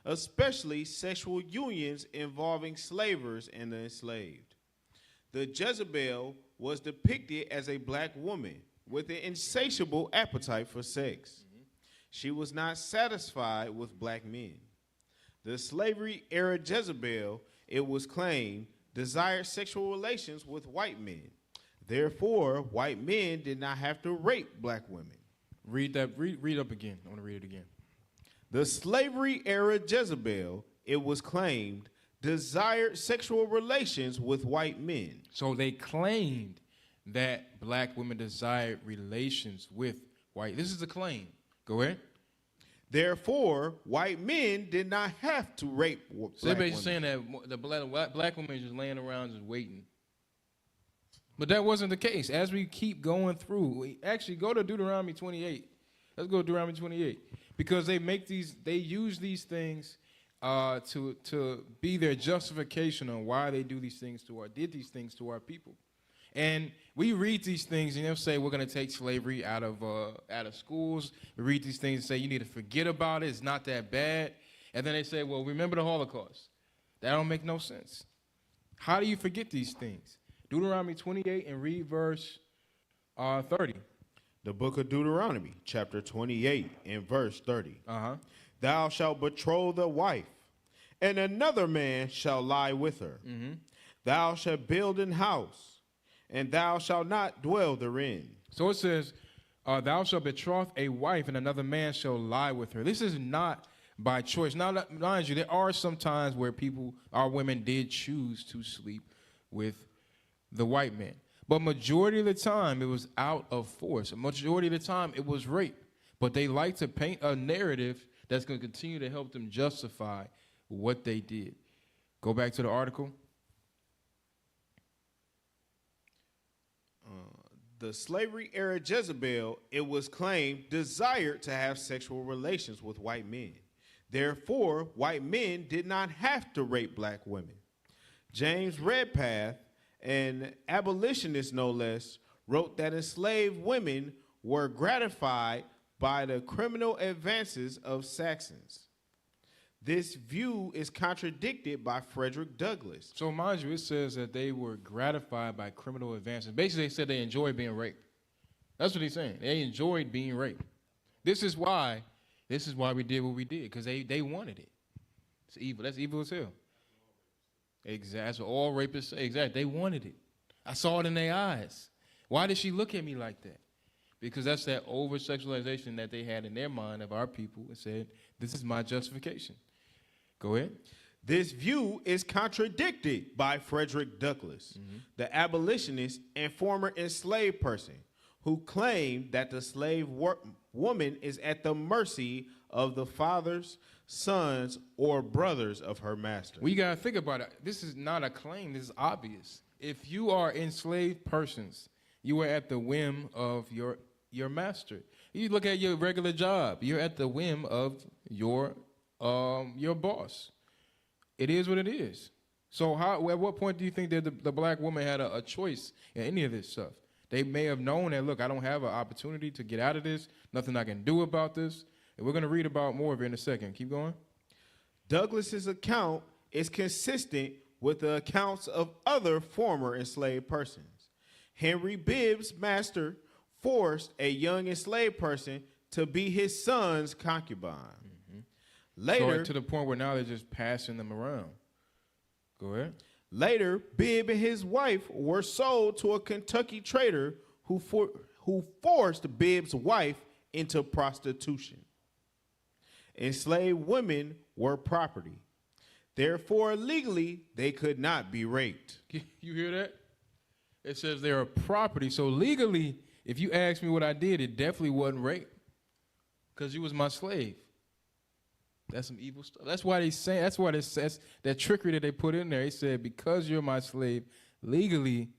especially sexual unions involving slavers and the enslaved. The Jezebel was depicted as a black woman with an insatiable appetite for sex. She was not satisfied with black men. The slavery-era Jezebel, it was claimed, desired sexual relations with white men. Therefore, white men did not have to rape black women. Read up again. I want to read it again. The slavery-era Jezebel, it was claimed, desired sexual relations with white men. So they claimed that black women desired relations with white. This is a claim. Go ahead. Therefore, white men did not have to rape black women. So everybody's saying that the black women are just laying around just waiting. But that wasn't the case. As we keep going through, we actually go to Deuteronomy 28. Let's go to Deuteronomy 28. Because they use these things to be their justification on why they did these things to our people. And we read these things and they'll say we're going to take slavery out of schools. We read these things and say you need to forget about it. It's not that bad. And then they say, well, remember the Holocaust. That don't make no sense. How do you forget these things? Deuteronomy 28 and read verse 30. The book of Deuteronomy, chapter 28 and verse 30. Thou shalt betroth a wife, and another man shall lie with her. Thou shalt build an house, and thou shalt not dwell therein. So it says, thou shalt betroth a wife, and another man shall lie with her. This is not by choice. Now, mind you, there are some times where our women did choose to sleep with the white man. But majority of the time, it was out of force. Majority of the time, it was rape. But they like to paint a narrative that's going to continue to help them justify what they did. Go back to the article. the slavery era Jezebel, it was claimed, desired to have sexual relations with white men. Therefore, white men did not have to rape black women. James Redpath, an abolitionist no less, wrote that enslaved women were gratified by the criminal advances of Saxons. This view is contradicted by Frederick Douglass. So mind you, it says that they were gratified by criminal advances. Basically, they said they enjoyed being raped. That's what he's saying. They enjoyed being raped. This is why we did what we did, because they wanted it. It's evil. That's evil as hell. Exactly. That's what all rapists say. Exactly. They wanted it. I saw it in their eyes. Why did she look at me like that? Because that's that over-sexualization that they had in their mind of our people and said, this is my justification. Go ahead. This view is contradicted by Frederick Douglass, the abolitionist and former enslaved person, who claimed that the slave woman is at the mercy of the fathers, sons, or brothers of her master. Well, you got to think about it. This is not a claim. This is obvious. If you are enslaved persons, you are at the whim of your master. You look at your regular job. You're at the whim of your boss. It is what it is. So at what point do you think that the black woman had a choice in any of this stuff? They may have known that, look, I don't have an opportunity to get out of this, nothing I can do about this. And we're going to read about more of it in a second. Keep going. Douglass's account is consistent with the accounts of other former enslaved persons. Henry Bibb's master forced a young enslaved person to be his son's concubine. Later, so to the point where now they're just passing them around. Go ahead. Later, Bibb and his wife were sold to a Kentucky trader who forced Bibb's wife into prostitution. Enslaved women were property. Therefore, legally, they could not be raped. You hear that? It says they're a property. So legally, if you ask me what I did, it definitely wasn't rape, because you was my slave. That's some evil stuff. That's why they say, that's why it says that trickery that they put in there. They said, because you're my slave, legally,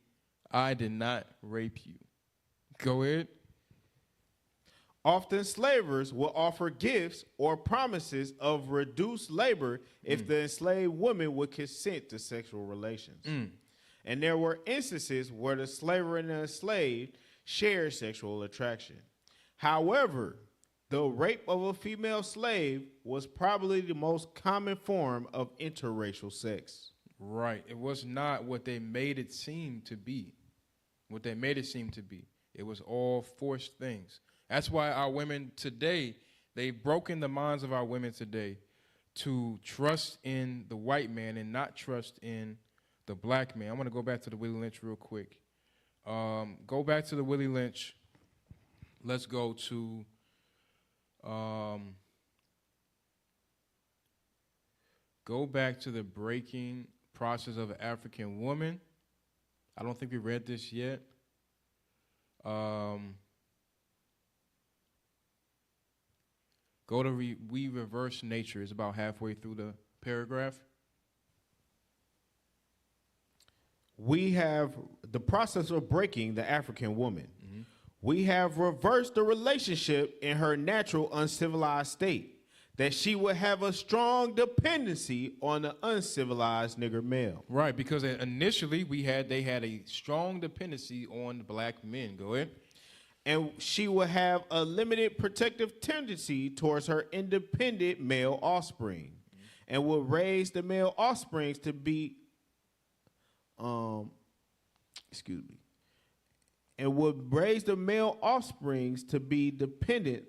I did not rape you. Go ahead. Often slavers will offer gifts or promises of reduced labor if the enslaved woman would consent to sexual relations. And there were instances where the slaver and the enslaved shared sexual attraction. However, the rape of a female slave was probably the most common form of interracial sex. Right. It was not what they made it seem to be. What they made it seem to be. It was all forced things. That's why our women today, they've broken the minds of our women today to trust in the white man and not trust in the black man. I'm going to go back to the Willie Lynch real quick. Go back to the Willie Lynch. Let's go to go back to the breaking process of an African woman. I don't think we read this yet. Go to We Reverse Nature. It's about halfway through the paragraph. We have the process of breaking the African woman. We have reversed the relationship in her natural uncivilized state, that she would have a strong dependency on the uncivilized nigger male. Right, because initially they had a strong dependency on the black men. Go ahead. And she would have a limited protective tendency towards her independent male offspring, and would raise the male offsprings to be, and would raise the male offsprings to be dependent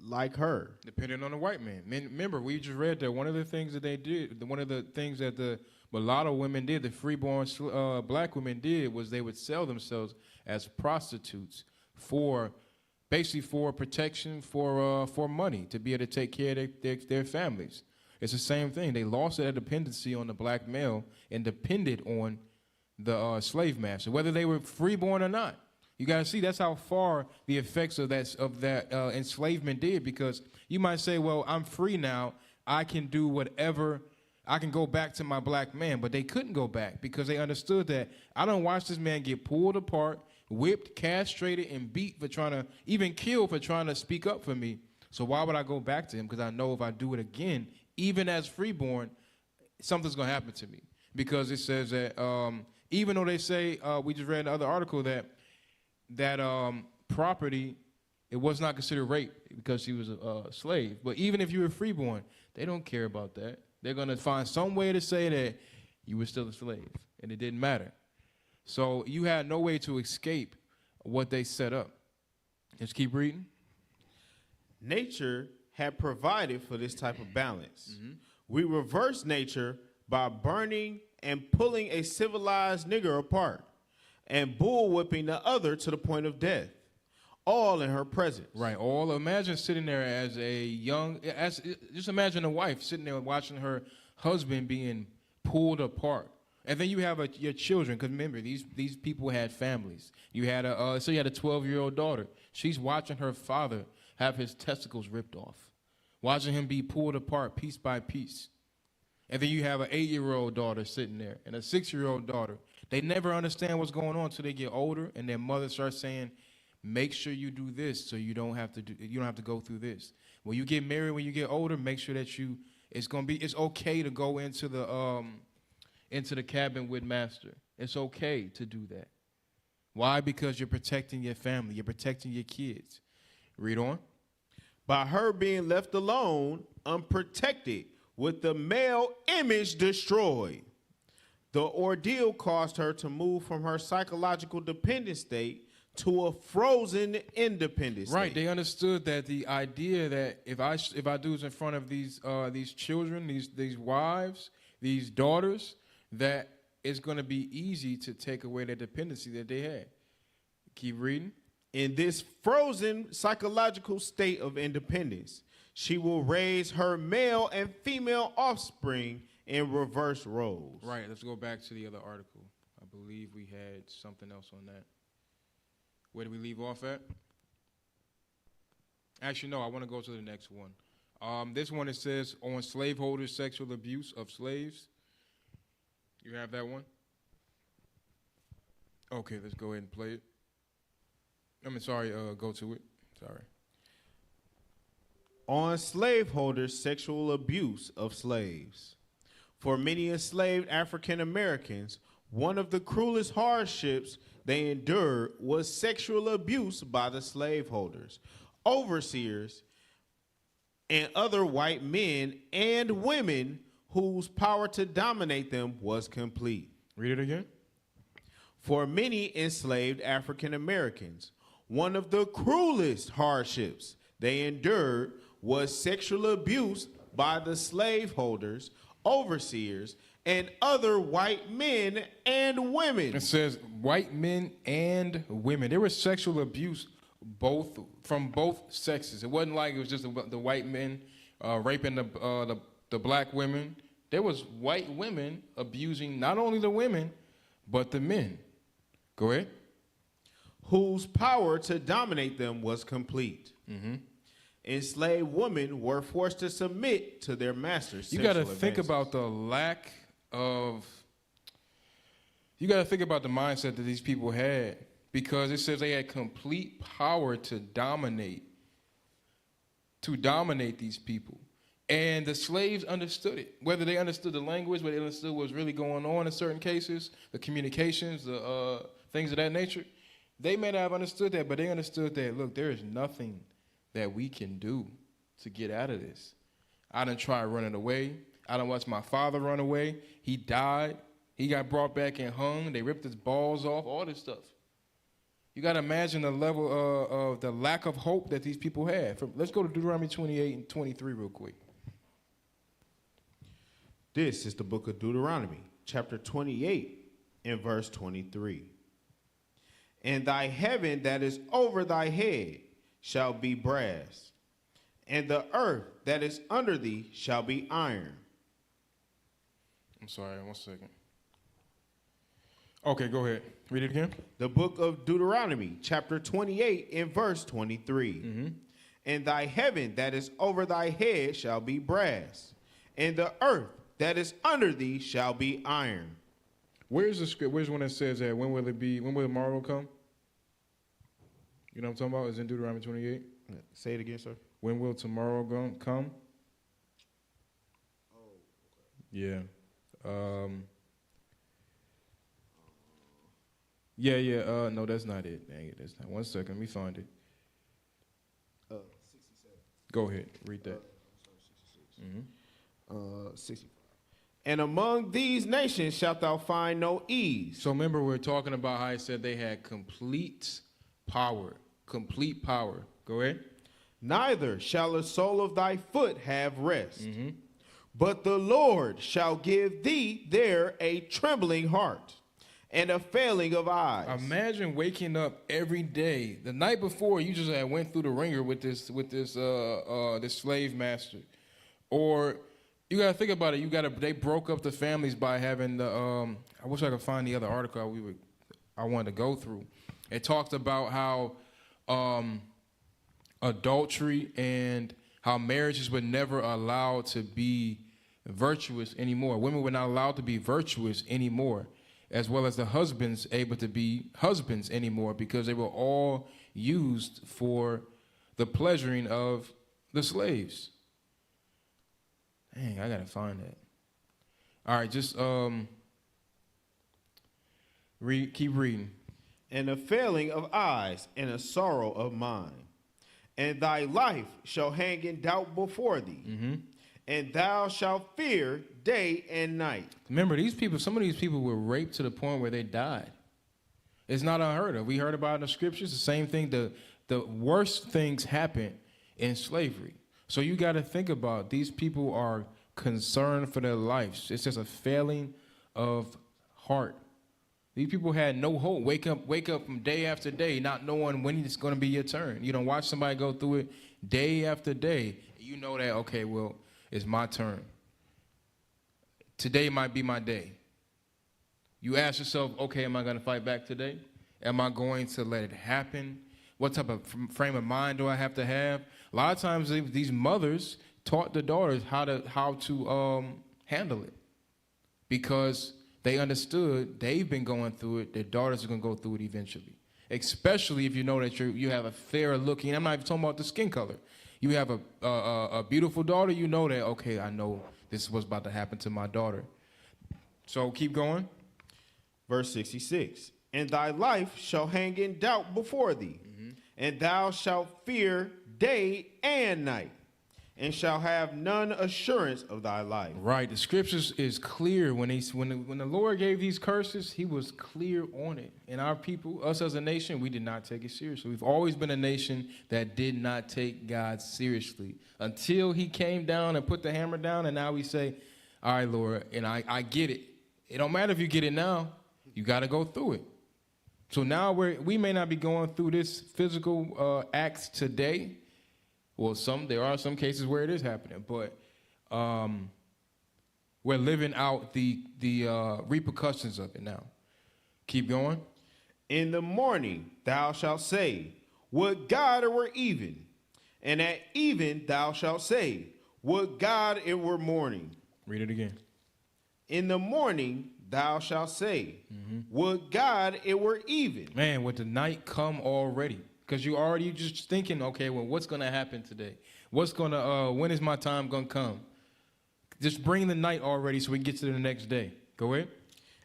like her. Dependent on the white man. Remember, we just read that one of the things that they did, one of the things that the mulatto women did, the freeborn black women did, was they would sell themselves as prostitutes for protection, for money, to be able to take care of their families. It's the same thing. They lost their dependency on the black male and depended on the slave master, whether they were freeborn or not. You got to see that's how far the effects of that enslavement did, because you might say, well, I'm free now. I can do whatever. I can go back to my black man, but they couldn't go back because they understood that I don't watch this man get pulled apart, whipped, castrated, and beat for trying to, even killed for trying to speak up for me. So why would I go back to him? Because I know if I do it again, even as freeborn, something's going to happen to me. Because it says that even though they say, we just read in the other article that property, it was not considered rape because she was a slave. But even if you were freeborn, they don't care about that. They're going to find some way to say that you were still a slave, and it didn't matter. So you had no way to escape what they set up. Let's keep reading. Nature had provided for this type of balance. We reverse nature by burning and pulling a civilized nigger apart and bullwhipping the other to the point of death, all in her presence. Right. All imagine sitting there as a young, just imagine a wife sitting there watching her husband being pulled apart. And then you have your children, because remember, these people had families. You had a 12-year-old daughter. She's watching her father have his testicles ripped off, watching him be pulled apart piece by piece. And then you have an 8-year-old daughter sitting there and a 6-year-old daughter. They never understand what's going on until they get older, and their mother starts saying, make sure you do this so you don't have to go through this. When you get married, when you get older, make sure that it's okay to go into the cabin with master. It's okay to do that. Why? Because you're protecting your family. You're protecting your kids. Read on. By her being left alone, unprotected, with the male image destroyed, the ordeal caused her to move from her psychological dependent state to a frozen independent state. Right. They understood that the idea that if I do this in front of these children, these wives, these daughters, that it's going to be easy to take away their dependency that they had. Keep reading. In this frozen psychological state of independence, she will raise her male and female offspring in reverse roles. Right. Let's go back to the other article. I believe we had something else on that. Where did we leave off at? Actually, no, I want to go to the next one. This one, it says, on slaveholders' sexual abuse of slaves. You have that one? Okay, let's go ahead and play it. Go to it. Sorry. On slaveholders' sexual abuse of slaves. For many enslaved African Americans, one of the cruelest hardships they endured was sexual abuse by the slaveholders, overseers, and other white men and women whose power to dominate them was complete. Read it again. For many enslaved African Americans, one of the cruelest hardships they endured was sexual abuse by the slaveholders, overseers, and other white men and women. It says white men and women. There was sexual abuse from both sexes. It wasn't like it was just the white men raping the black women. There was white women abusing not only the women, but the men. Go ahead. Whose power to dominate them was complete. Enslaved women were forced to submit to their masters. You got to think about the lack of. You got to think about the mindset that these people had, because it says they had complete power to dominate these people. And the slaves understood it. Whether they understood the language, whether they understood what was really going on in certain cases, the communications, the things of that nature, they may not have understood that, but they understood that, look, there is nothing that we can do to get out of this. I done tried running away. I done watched my father run away. He died. He got brought back and hung. They ripped his balls off, all this stuff. You got to imagine the level of the lack of hope that these people had. Let's go to Deuteronomy 28 and 23 real quick. This is the book of Deuteronomy, chapter 28 and verse 23. And thy heaven that is over thy head shall be brass, and the earth that is under thee shall be iron. I'm sorry, 1 second. Okay, go ahead. Read it again. The book of Deuteronomy, chapter 28 and verse 23. And thy heaven that is over thy head shall be brass, and the earth that is under thee shall be iron. Where's the script? Where's one that says that? When will it be? When will tomorrow come? You know what I'm talking about? It's in Deuteronomy 28. Say it again, sir. When will tomorrow come? Oh, okay. Yeah. No, that's not it. Dang it, that's not. 1 second, let me find it. 67. Go ahead, read that. 65. And among these nations shalt thou find no ease. So remember, we're talking about how I said they had complete power. Complete power. Go ahead. Neither shall the sole of thy foot have rest. But the Lord shall give thee there a trembling heart and a failing of eyes. Imagine waking up every day. The night before, you just had went through the ringer with this slave master. Or you gotta think about it. They broke up the families by having the. I wish I could find the other article I wanted to go through. It talked about how adultery and how marriages were never allowed to be virtuous anymore. Women were not allowed to be virtuous anymore, as well as the husbands able to be husbands anymore, because they were all used for the pleasuring of the slaves. Dang, I gotta find that. All right, just keep reading. And a failing of eyes and a sorrow of mind. And thy life shall hang in doubt before thee. And thou shalt fear day and night. Remember, some of these people were raped to the point where they died. It's not unheard of. We heard about it in the scriptures, the same thing. The worst things happen in slavery. So you got to think about, these people are concerned for their lives. It's just a failing of heart. These people had no hope. Wake up from day after day, not knowing when it's going to be your turn. You don't watch somebody go through it day after day. You know that, okay, well, it's my turn. Today might be my day. You ask yourself, okay, am I going to fight back today? Am I going to let it happen? What type of frame of mind do I have to have? A lot of times these mothers taught the daughters how to handle it, because they understood they've been going through it. Their daughters are going to go through it eventually, especially if you know that you have a fair looking. I'm not even talking about the skin color. You have a beautiful daughter. You know that, okay, I know this is what's about to happen to my daughter. So keep going. Verse 66. And thy life shall hang in doubt before thee, and thou shalt fear day and night, and shall have none assurance of thy life. Right. The scriptures is clear. When the Lord gave these curses, he was clear on it. And our people, us as a nation, we did not take it seriously. We've always been a nation that did not take God seriously until he came down and put the hammer down. And now we say, all right, Lord, and I get it. It don't matter if you get it now. You got to go through it. So now we may not be going through this physical acts today. Well, there are some cases where it is happening, but we're living out the repercussions of it now. Keep going. In the morning thou shalt say, would God it were even. And at even thou shalt say, would God it were morning. Read it again. In the morning thou shalt say, would God it were even. Man, would the night come already? Because you just thinking, okay, well, what's going to happen today? When is my time going to come? Just bring the night already so we can get to the next day. Go ahead.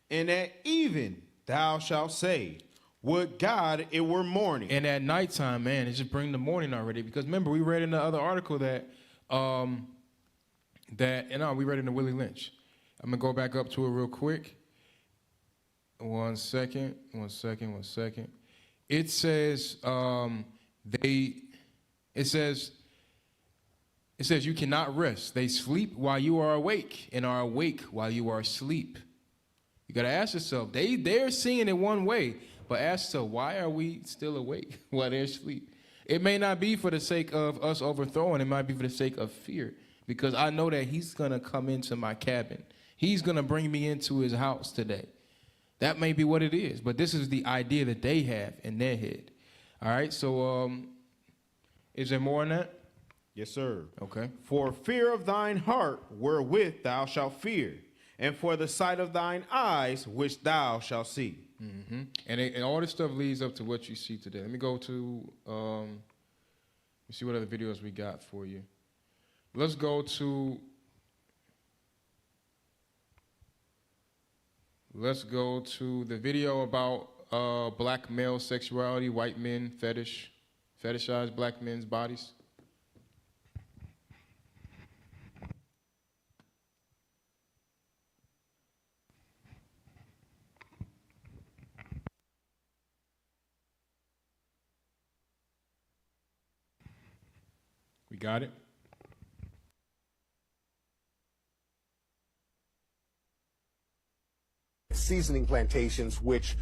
And at even thou shalt say, would God it were morning. And at nighttime, man, it's just bring the morning already. Because remember, we read in the other article that we read in the Willie Lynch. I'm going to go back up to it real quick. One second. It says you cannot rest. They sleep while you are awake and are awake while you are asleep. You got to ask yourself, they're seeing it one way, but ask yourself, why are we still awake while they're asleep? It may not be for the sake of us overthrowing. It might be for the sake of fear, because I know that he's going to come into my cabin. He's going to bring me into his house today. That may be what it is, but this is the idea that they have in their head. All right, so is there more on that? Yes, sir. Okay. For fear of thine heart wherewith thou shalt fear, and for the sight of thine eyes which thou shalt see. And all this stuff leads up to what you see today. Let me go to, let me see what other videos we got for you. Let's go to the video about black male sexuality, white men fetishize black men's bodies. We got it? Seasoning plantations, which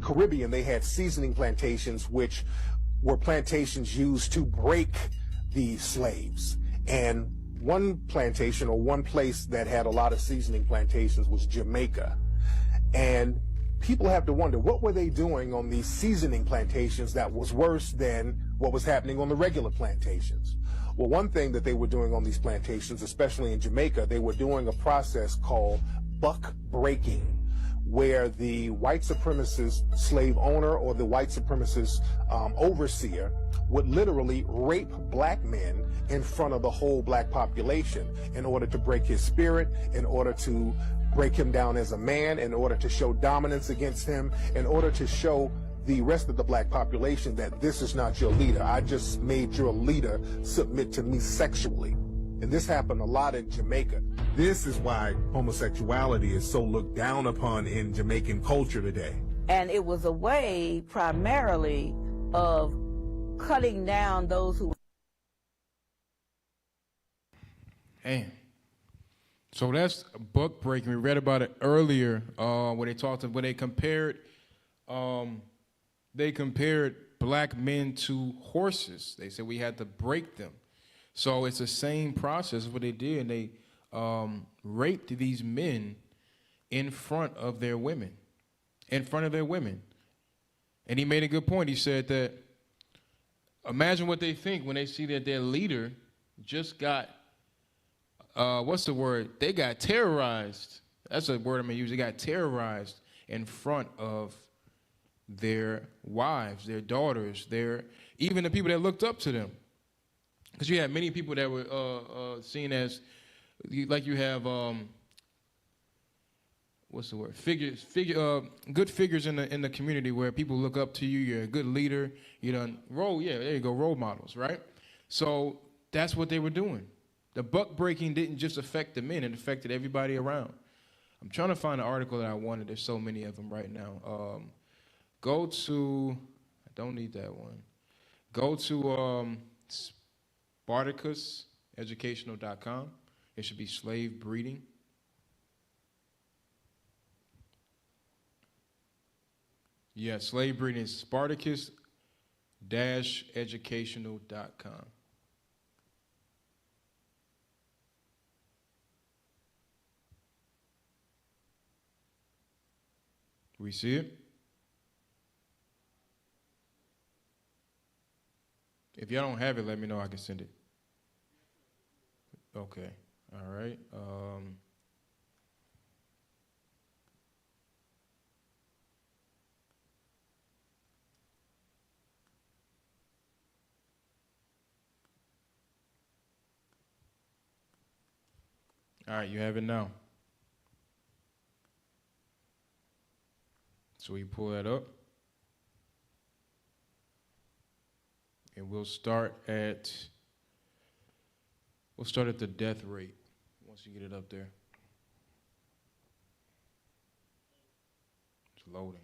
Caribbean, they had seasoning plantations, which were plantations used to break the slaves. And one plantation, or one place that had a lot of seasoning plantations, was Jamaica. And people have to wonder, what were they doing on these seasoning plantations that was worse than what was happening on the regular plantations? Well, one thing that they were doing on these plantations, especially in Jamaica, they were doing a process called buck breaking, where the white supremacist slave owner or the white supremacist overseer would literally rape black men in front of the whole black population in order to break his spirit, in order to break him down as a man, in order to show dominance against him, in order to show the rest of the black population that this is not your leader. I just made your leader submit to me sexually. And this happened a lot in Jamaica. This is why homosexuality is so looked down upon in Jamaican culture today. And it was a way primarily of cutting down those who... Damn. So that's buck breaking. We read about it earlier when they compared black men to horses. They said we had to break them. So it's the same process of what they did. And they raped these men in front of their women. And he made a good point. He said that imagine what they think when they see that their leader just got, what's the word? They got terrorized. That's a word I'm going to use. They got terrorized in front of their wives, their daughters, even the people that looked up to them. Because you had many people that were seen as, like you have, what's the word? Good figures in the community where people look up to you. You're a good leader. You done there you go, role models, right? So that's what they were doing. The buck breaking didn't just affect the men; it affected everybody around. I'm trying to find an article that I wanted. There's so many of them right now. Go to, I don't need that one. Go to SpartacusEducational.com. It should be slave breeding. Yeah, slave breeding is Spartacus-educational.com. We see it? If y'all don't have it, let me know. I can send it. Okay. All right. All right, you have it now. So we pull that up. And we'll start at the death rate once you get it up there. It's loading.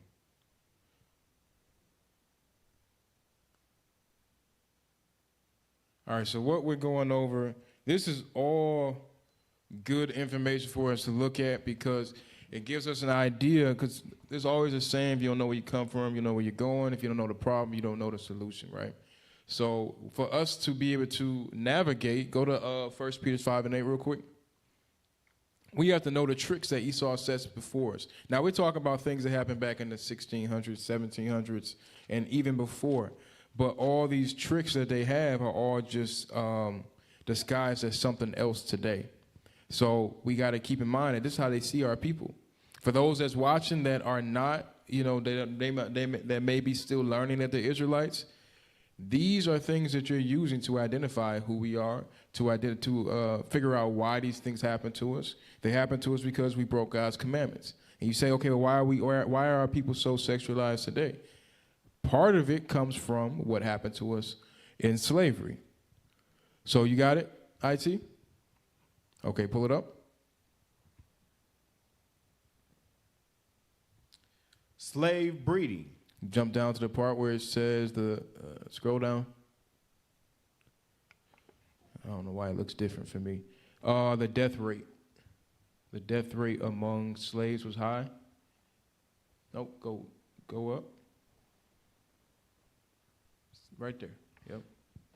All right, so what we're going over, this is all good information for us to look at because it gives us an idea, because there's always a saying, if you don't know where you come from, you know where you're going. If you don't know the problem, you don't know the solution, right? So for us to be able to navigate, go to 1 Peter 5:8 real quick. We have to know the tricks that Esau sets before us. Now, we're talking about things that happened back in the 1600s, 1700s, and even before. But all these tricks that they have are all just, disguised as something else today. So we got to keep in mind that this is how they see our people. For those that's watching that are not, that may be still learning that they're Israelites, these are things that you're using to identify who we are, to figure out why these things happen to us. They happen to us because we broke God's commandments. And you say, okay, well, why are our people so sexualized today? Part of it comes from what happened to us in slavery. So you got it, IT? Okay, pull it up. Slave breeding. Jump down to the part where it says scroll down. I don't know why it looks different for me. The death rate. The death rate among slaves was high. Nope, go up. Right there, yep.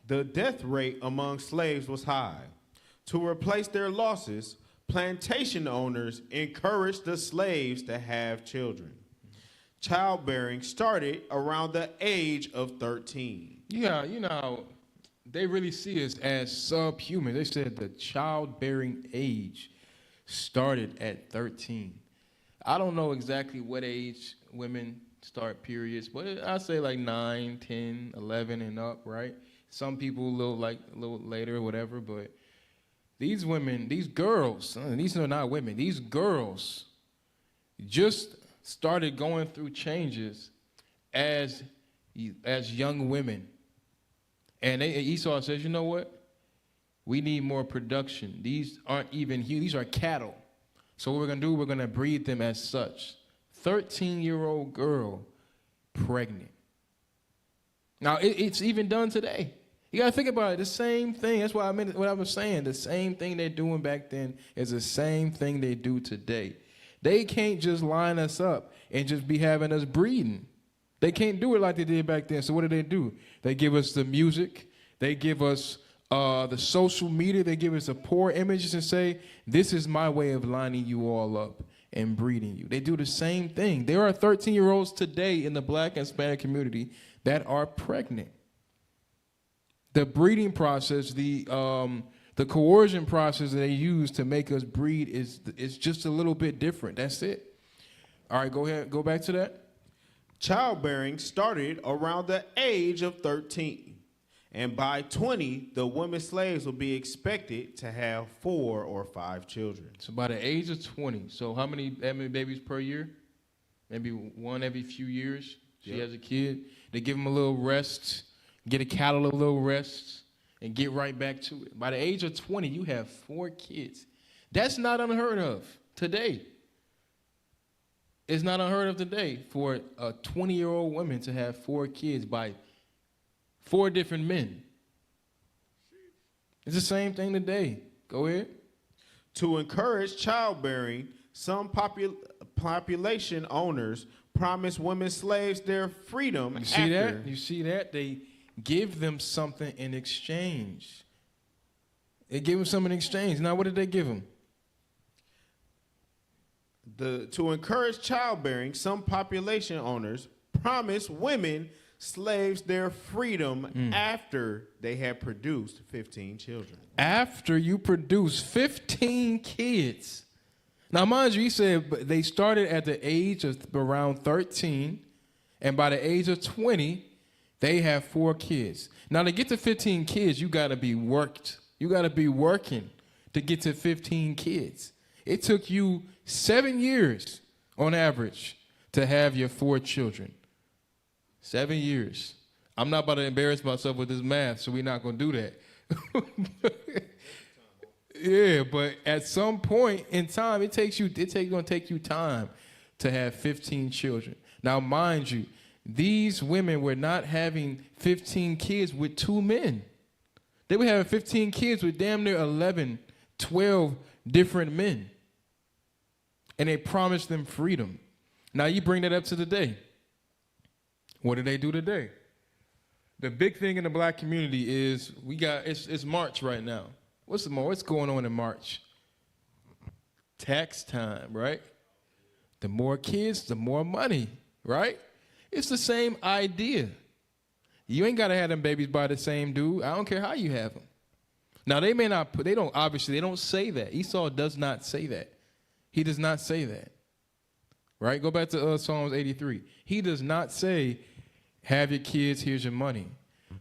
The death rate among slaves was high. To replace their losses, plantation owners encouraged the slaves to have children. Childbearing started around the age of 13. Yeah, you know how they really see us as subhuman. They said the childbearing age started at 13. I don't know exactly what age women start periods, but I say like 9, 10, 11 and up, right? Some people a little later or whatever, but these women, these girls, these are not women, these girls just started going through changes as young women. And Esau says, you know what? We need more production. These aren't even huge. These are cattle. So what we're going to do, we're going to breed them as such. 13-year-old girl pregnant. Now, it's even done today. You got to think about it. The same thing. That's why I meant what I was saying. The same thing they're doing back then is the same thing they do today. They can't just line us up and just be having us breeding. They can't do it like they did back then. So what do? They give us the music. They give us the social media. They give us the poor images and say, this is my way of lining you all up and breeding you. They do the same thing. There are 13-year-olds today in the Black and Hispanic community that are pregnant. The breeding process, the coercion process that they use to make us breed is just a little bit different. That's it. All right, go ahead. Go back to that. Childbearing started around the age of 13. And by 20, the women slaves will be expected to have 4 or 5 children. So by the age of 20, so how many babies per year? Maybe one every few years. She has a kid. They give them a little rest, get a cattle a little rest, and get right back to it. By the age of 20, you have 4 kids. That's not unheard of today. It's not unheard of today for a 20-year-old woman to have 4 kids by 4 different men. It's the same thing today. Go ahead. To encourage childbearing, some population owners promise women slaves their freedom. You see that? You see that? They give them something in exchange. They give them something in exchange. Now, what did they give them? To encourage childbearing, some population owners promise women slaves their freedom after they had produced 15 children. After you produce 15 kids. Now, mind you, he said they started at the age of around 13, and by the age of 20, they have 4 kids. Now, to get to 15 kids, you got to be worked. You got to be working to get to 15 kids. It took you 7 years on average to have your 4 children. 7 years. I'm not about to embarrass myself with this math, so we're not going to do that. Yeah, but at some point in time, it's going to take you time to have 15 children. Now, mind you, these women were not having 15 kids with 2 men. They were having 15 kids with damn near 11, 12 different men. And they promised them freedom. Now, you bring that up to today. What do they do today? The big thing in the Black community is it's March right now. What's going on in March? Tax time, right? The more kids, the more money, right? It's the same idea. You ain't got to have them babies by the same dude. I don't care how you have them. Now they may not put, they don't say that. Esau does not say that. He does not say that. Right? Go back to Psalms 83. He does not say, have your kids, here's your money.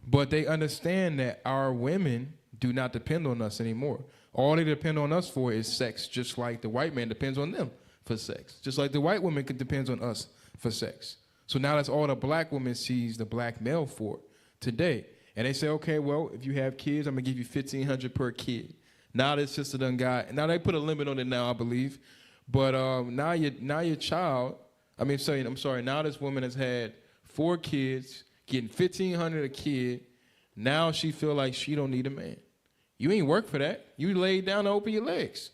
But they understand that our women do not depend on us anymore. All they depend on us for is sex, just like the white man depends on them for sex. Just like the white woman depends on us for sex. So now that's all the black woman sees the black male for today. And they say, okay, well, if you have kids, I'm going to give you $1,500 per kid. Now this sister done got, now they put a limit on it now, I believe. But now your child, I'm sorry, now this woman has had 4 kids, getting $1,500 a kid. Now she feel like she don't need a man. You ain't work for that. You laid down to open your legs.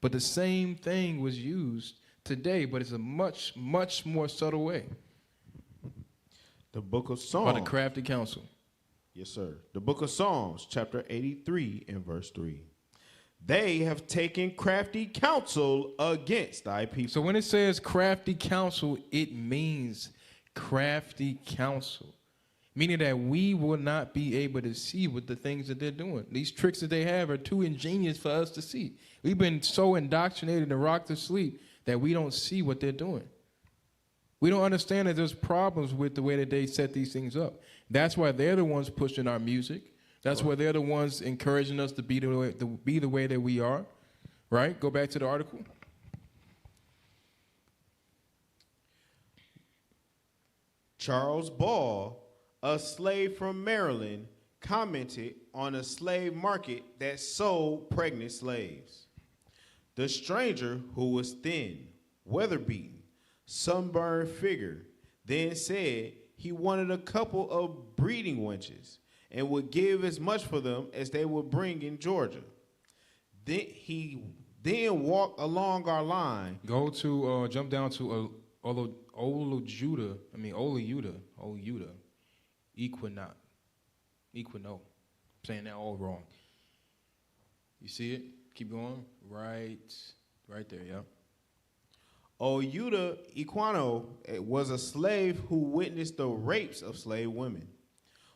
But the same thing was used today, but it's a much, much more subtle way. The book of Psalms. By the crafty counsel. Yes, sir. The book of Psalms, chapter 83 and verse 3. They have taken crafty counsel against thy people. So when it says crafty counsel, it means crafty counsel. Meaning that we will not be able to see what the things that they're doing. These tricks that they have are too ingenious for us to see. We've been so indoctrinated and rocked to sleep that we don't see what they're doing. We don't understand that there's problems with the way that they set these things up. That's why they're the ones pushing our music. That's why they're the ones encouraging us to be the way that we are. Right? Go back to the article. Charles Ball, a slave from Maryland, commented on a slave market that sold pregnant slaves. The stranger, who was thin, weather-beaten, sunburned figure, then said he wanted a couple of breeding wenches and would give as much for them as they would bring in Georgia. Then he walked along our line. Go to, jump down to Olujuda, Equino. I'm saying that all wrong. You see it? Keep going. Right there, yeah. Oyuda Equino was a slave who witnessed the rapes of slave women.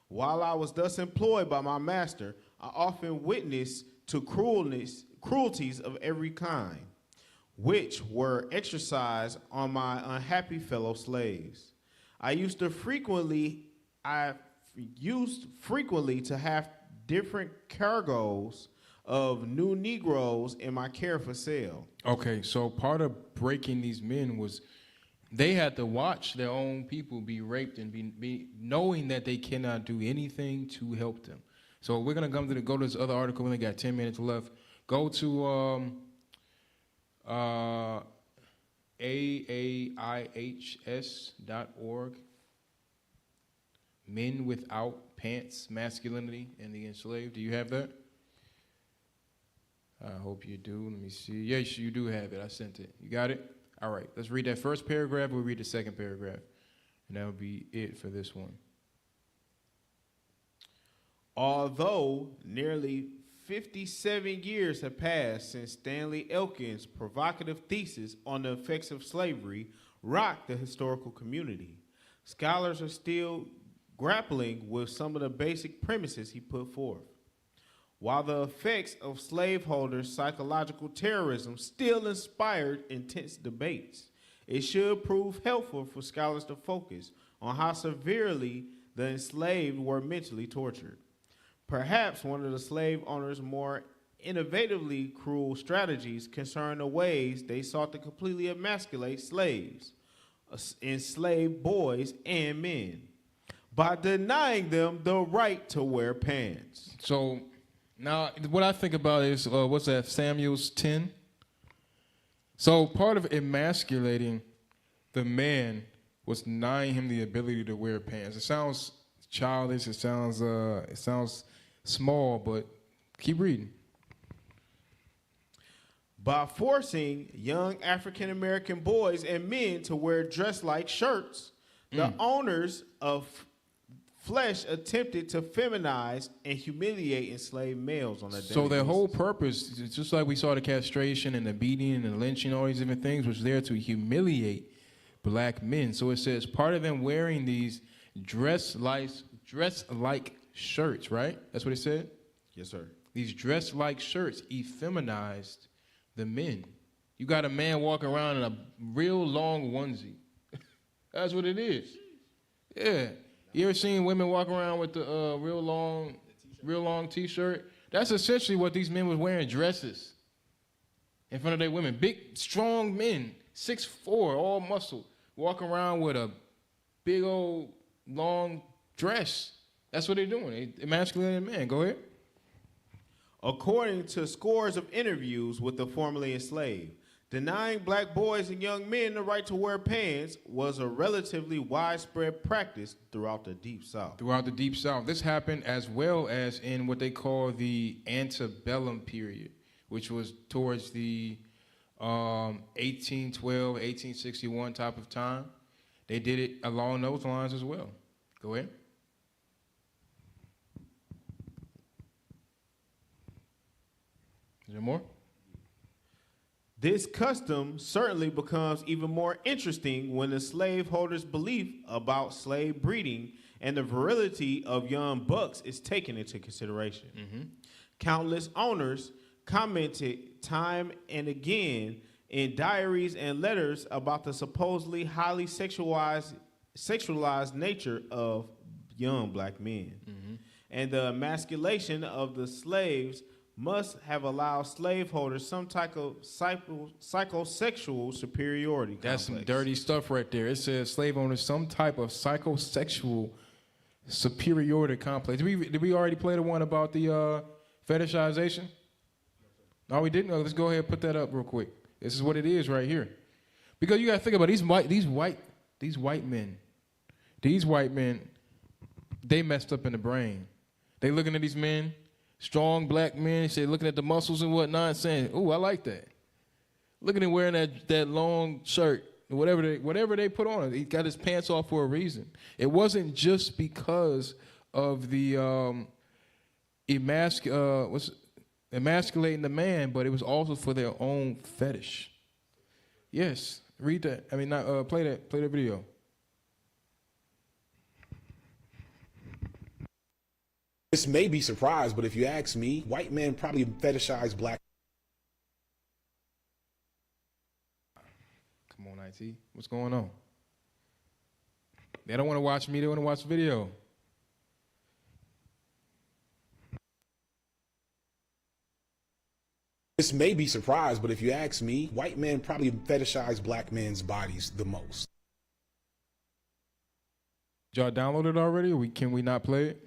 While I was thus employed by my master, I often witnessed to cruelties of every kind, which were exercised on my unhappy fellow slaves. I used frequently to have different cargoes of new Negroes in my care for sale. Okay, so part of breaking these men was they had to watch their own people be raped and be knowing that they cannot do anything to help them. So we're gonna go to this other article. We only got 10 minutes left. Go to AAIHS.org. Men Without Pants, Masculinity and the Enslaved. Do you have that? I hope you do. Let me see. Yes, you do have it. I sent it. You got it? All right. Let's read that first paragraph. We'll read the second paragraph. And that'll be it for this one. Although nearly 57 years have passed since Stanley Elkin's provocative thesis on the effects of slavery rocked the historical community, scholars are still grappling with some of the basic premises he put forth. While the effects of slaveholders' psychological terrorism still inspired intense debates, it should prove helpful for scholars to focus on how severely the enslaved were mentally tortured. Perhaps one of the slave owners' more innovatively cruel strategies concerned the ways they sought to completely emasculate slaves, enslaved boys and men, by denying them the right to wear pants. So now what I think about is, what's that, Samuel's 10? So part of emasculating the man was denying him the ability to wear pants. It sounds childish, it sounds small, but keep reading. By forcing young African-American boys and men to wear dress-like shirts, the owners of flesh attempted to feminize and humiliate enslaved males on a daily basis. So their whole purpose, just like we saw the castration and the beating and the lynching, all these different things, was there to humiliate black men. So it says part of them wearing these dress-like shirts, right? That's what it said? Yes, sir. these dress-like shirts effeminized the men. You got a man walking around in a real long onesie. That's what it is. Yeah. You ever seen women walk around with the real long T-shirt? That's essentially what these men was wearing, dresses in front of their women. Big, strong men, 6'4", all muscle, walking around with a big old long dress. That's what they're doing. They emasculating men. Go ahead. According to scores of interviews with the formerly enslaved, denying black boys and young men the right to wear pants was a relatively widespread practice throughout the Deep South. Throughout the Deep South. This happened as well as in what they call the antebellum period, which was towards the 1812, 1861 type of time. They did it along those lines as well. Go ahead. Is there more? This custom certainly becomes even more interesting when the slaveholders' belief about slave breeding and the virility of young bucks is taken into consideration. Mm-hmm. Countless owners commented time and again in diaries and letters about the supposedly highly sexualized nature of young black men. Mm-hmm. And the emasculation of the slaves must have allowed slaveholders some type of psychosexual superiority That's complex. some dirty stuff right there. It says slave owners some type of psychosexual superiority complex. Did we already play the one about the fetishization? No, we didn't. Let's go ahead and put that up real quick. This is what it is right here. Because you got to think about these white men, they messed up in the brain. They looking at these men, strong black men, say looking at the muscles and whatnot, saying, "Ooh, I like that." Look at him wearing that long shirt, whatever they put on. He got his pants off for a reason. It wasn't just because of the emasculating the man, but it was also for their own fetish. Yes, read that. I mean, not play that video. This may be surprised, but if you ask me, white men probably fetishize black. Come on, IT. What's going on? They don't want to watch me. They want to watch the video. This may be surprised, but if you ask me, white men probably fetishize black men's bodies the most. Did y'all download it already, or can we not play it?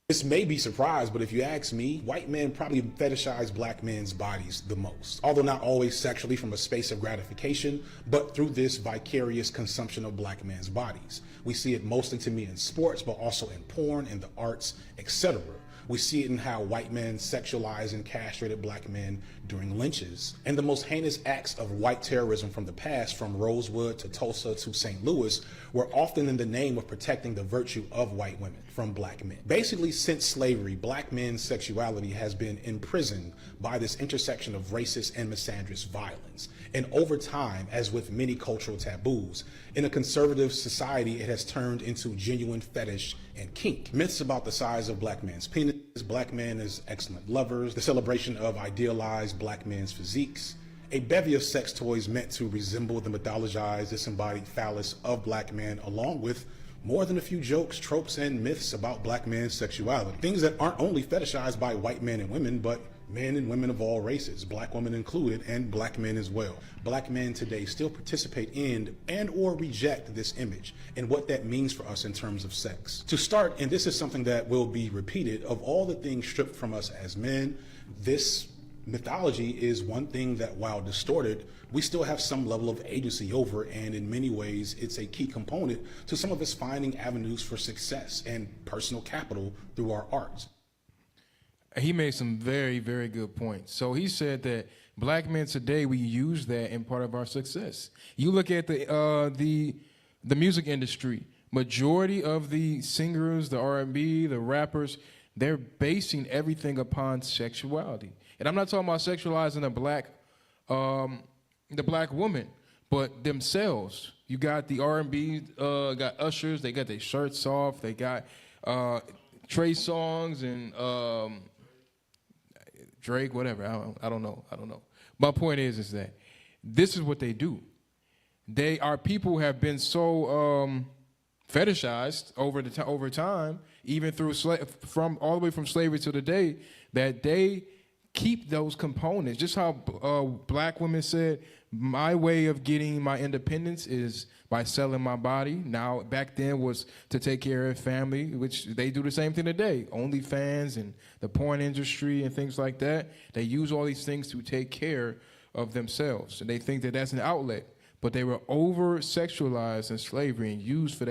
This may be surprised, but if you ask me, white men probably fetishize black men's bodies the most. Although not always sexually from a space of gratification, but through this vicarious consumption of black men's bodies. We see it mostly to me in sports, but also in porn, in the arts, etc. We see it in how white men sexualize and castrated black men during lynches. And the most heinous acts of white terrorism from the past, from Rosewood to Tulsa to St. Louis, were often in the name of protecting the virtue of white women from black men. Basically, since slavery, black men's sexuality has been imprisoned by this intersection of racist and misandrous violence. And over time, as with many cultural taboos, in a conservative society, it has turned into genuine fetish and kink. Myths about the size of black men's penis, black men as excellent lovers, the celebration of idealized black men's physiques, a bevy of sex toys meant to resemble the mythologized, disembodied phallus of black men, along with more than a few jokes, tropes, and myths about black men's sexuality. Things that aren't only fetishized by white men and women, but men and women of all races, black women included, and black men as well. Black men today still participate in and or reject this image and what that means for us in terms of sex. To start, and this is something that will be repeated, of all the things stripped from us as men, this mythology is one thing that, while distorted, we still have some level of agency over, and in many ways, it's a key component to some of us finding avenues for success and personal capital through our arts. He made some very, very good points. So he said that black men today, we use that in part of our success. You look at the music industry, majority of the singers, the R&B, the rappers, they're basing everything upon sexuality. And I'm not talking about sexualizing the black woman, but themselves. You got the R&B, got ushers, they got their shirts off, they got Trey Songz and Drake, whatever. I don't know. My point is that this is what they do. Our people have been so fetishized over time, even through from all the way from slavery to today, that they keep those components. Just how black women said, my way of getting my independence is by selling my body. Now, back then was to take care of family, which they do the same thing today. OnlyFans and the porn industry and things like that. They use all these things to take care of themselves. And they think that that's an outlet. But they were over-sexualized in slavery and used for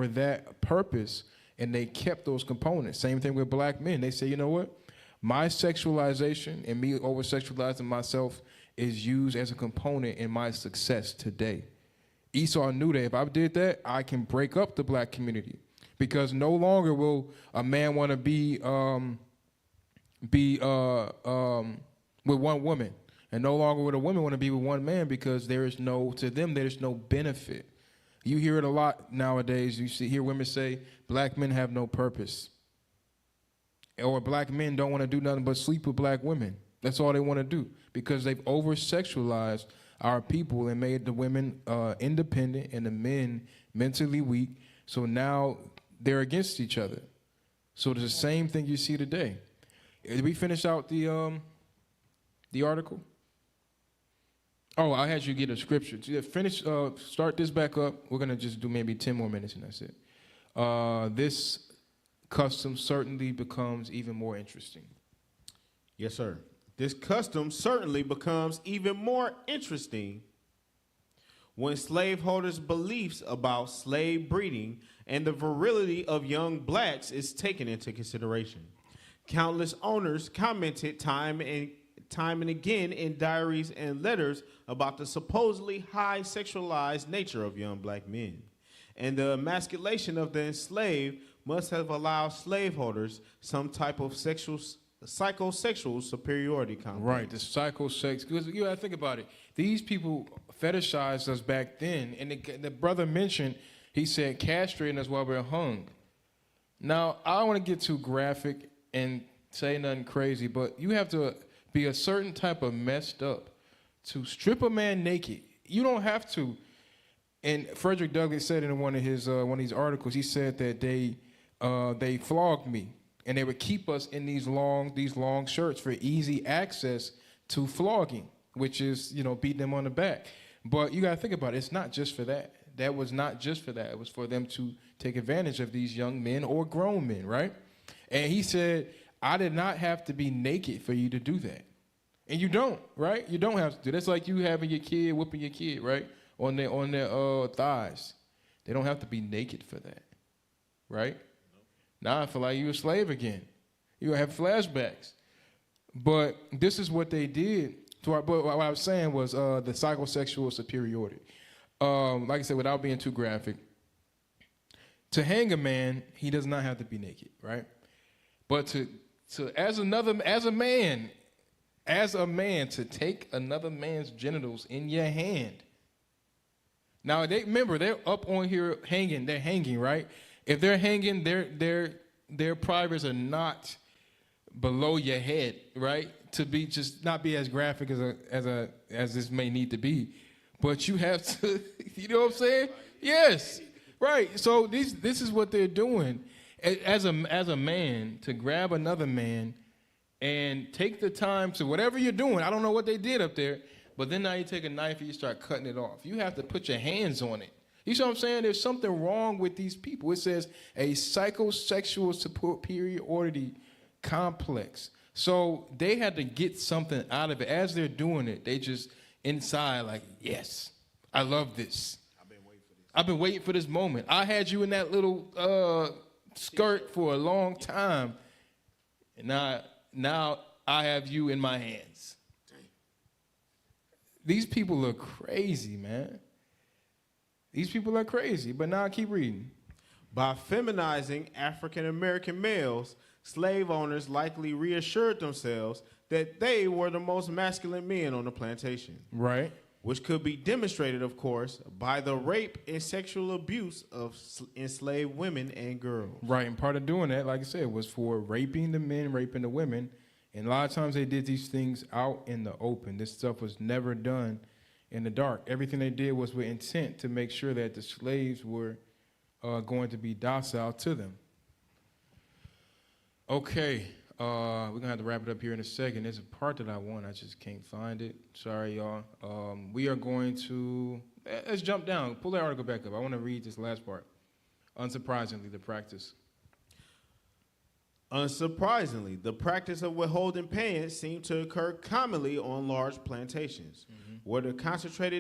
that purpose. And they kept those components. Same thing with black men. They say, you know what? My sexualization and me over-sexualizing myself is used as a component in my success today. Esau knew that if I did that, I can break up the black community, because no longer will a man want to be with one woman, and no longer would a woman want to be with one man, because to them there's no benefit. You hear it a lot nowadays. You hear women say black men have no purpose, or black men don't want to do nothing but sleep with black women. That's all they want to do, because they've over-sexualized our people and made the women independent and the men mentally weak. So now they're against each other. So it's the same thing you see today. Did we finish out the article? Oh, I had you get a scripture. Start this back up. We're going to just do maybe 10 more minutes and that's it. This custom certainly becomes even more interesting. Yes, sir. This custom certainly becomes even more interesting when slaveholders' beliefs about slave breeding and the virility of young blacks is taken into consideration. Countless owners commented time and again in diaries and letters about the supposedly high sexualized nature of young black men. And the emasculation of the enslaved must have allowed slaveholders some type of psychosexual superiority complex. Right, the psychosex. Because you got to think about it. These people fetishized us back then, and the brother mentioned, he said, castrating us while we're hung. Now, I don't want to get too graphic and say nothing crazy, but you have to be a certain type of messed up to strip a man naked. You don't have to. And Frederick Douglass said in one of these articles, he said that they flogged me. And they would keep us in these long shirts for easy access to flogging, which is, beating them on the back. But you got to think about it. It's not just for that. That was not just for that. It was for them to take advantage of these young men or grown men, right? And he said, I did not have to be naked for you to do that. And you don't, right? You don't have to do that. That's like you having your kid, whipping your kid, right? On their thighs. They don't have to be naked for that, right? Now I feel like you're a slave again. You're going to have flashbacks. But this is what they did. But what I was saying was the psychosexual superiority. Like I said, without being too graphic, to hang a man, he does not have to be naked, right? But as a man, to take another man's genitals in your hand. Now, they're up on here hanging. They're hanging, right? If they're hanging, their privates are not below your head, right? To be just not be as graphic as this may need to be, but you have to. You know what I'm saying? Yes, right. So this is what they're doing as a man, to grab another man and take the time to whatever you're doing. I don't know what they did up there, but then now you take a knife and you start cutting it off. You have to put your hands on it. You see what I'm saying? There's something wrong with these people. It says a psychosexual superiority complex. So they had to get something out of it. As they're doing it, they just inside like, yes, I love this. I've been waiting for this moment. I had you in that little skirt for a long time. And now I have you in my hands. These people are crazy, man. These people are crazy, but now I keep reading. By feminizing African-American males, slave owners likely reassured themselves that they were the most masculine men on the plantation. Right. which could be demonstrated, of course, by the rape and sexual abuse of enslaved women and girls. Right, and part of doing that, like I said, was for raping the men, raping the women, and a lot of times they did these things out in the open. This stuff was never done in the dark. Everything they did was with intent to make sure that the slaves were going to be docile to them. Okay, we're going to have to wrap it up here in a second. There's a part that I want. I just can't find it. Sorry, y'all. We are going to, let's jump down. Pull that article back up. I want to read this last part. Unsurprisingly, the practice. Unsurprisingly, the practice of withholding payment seemed to occur commonly on large plantations, where the concentrated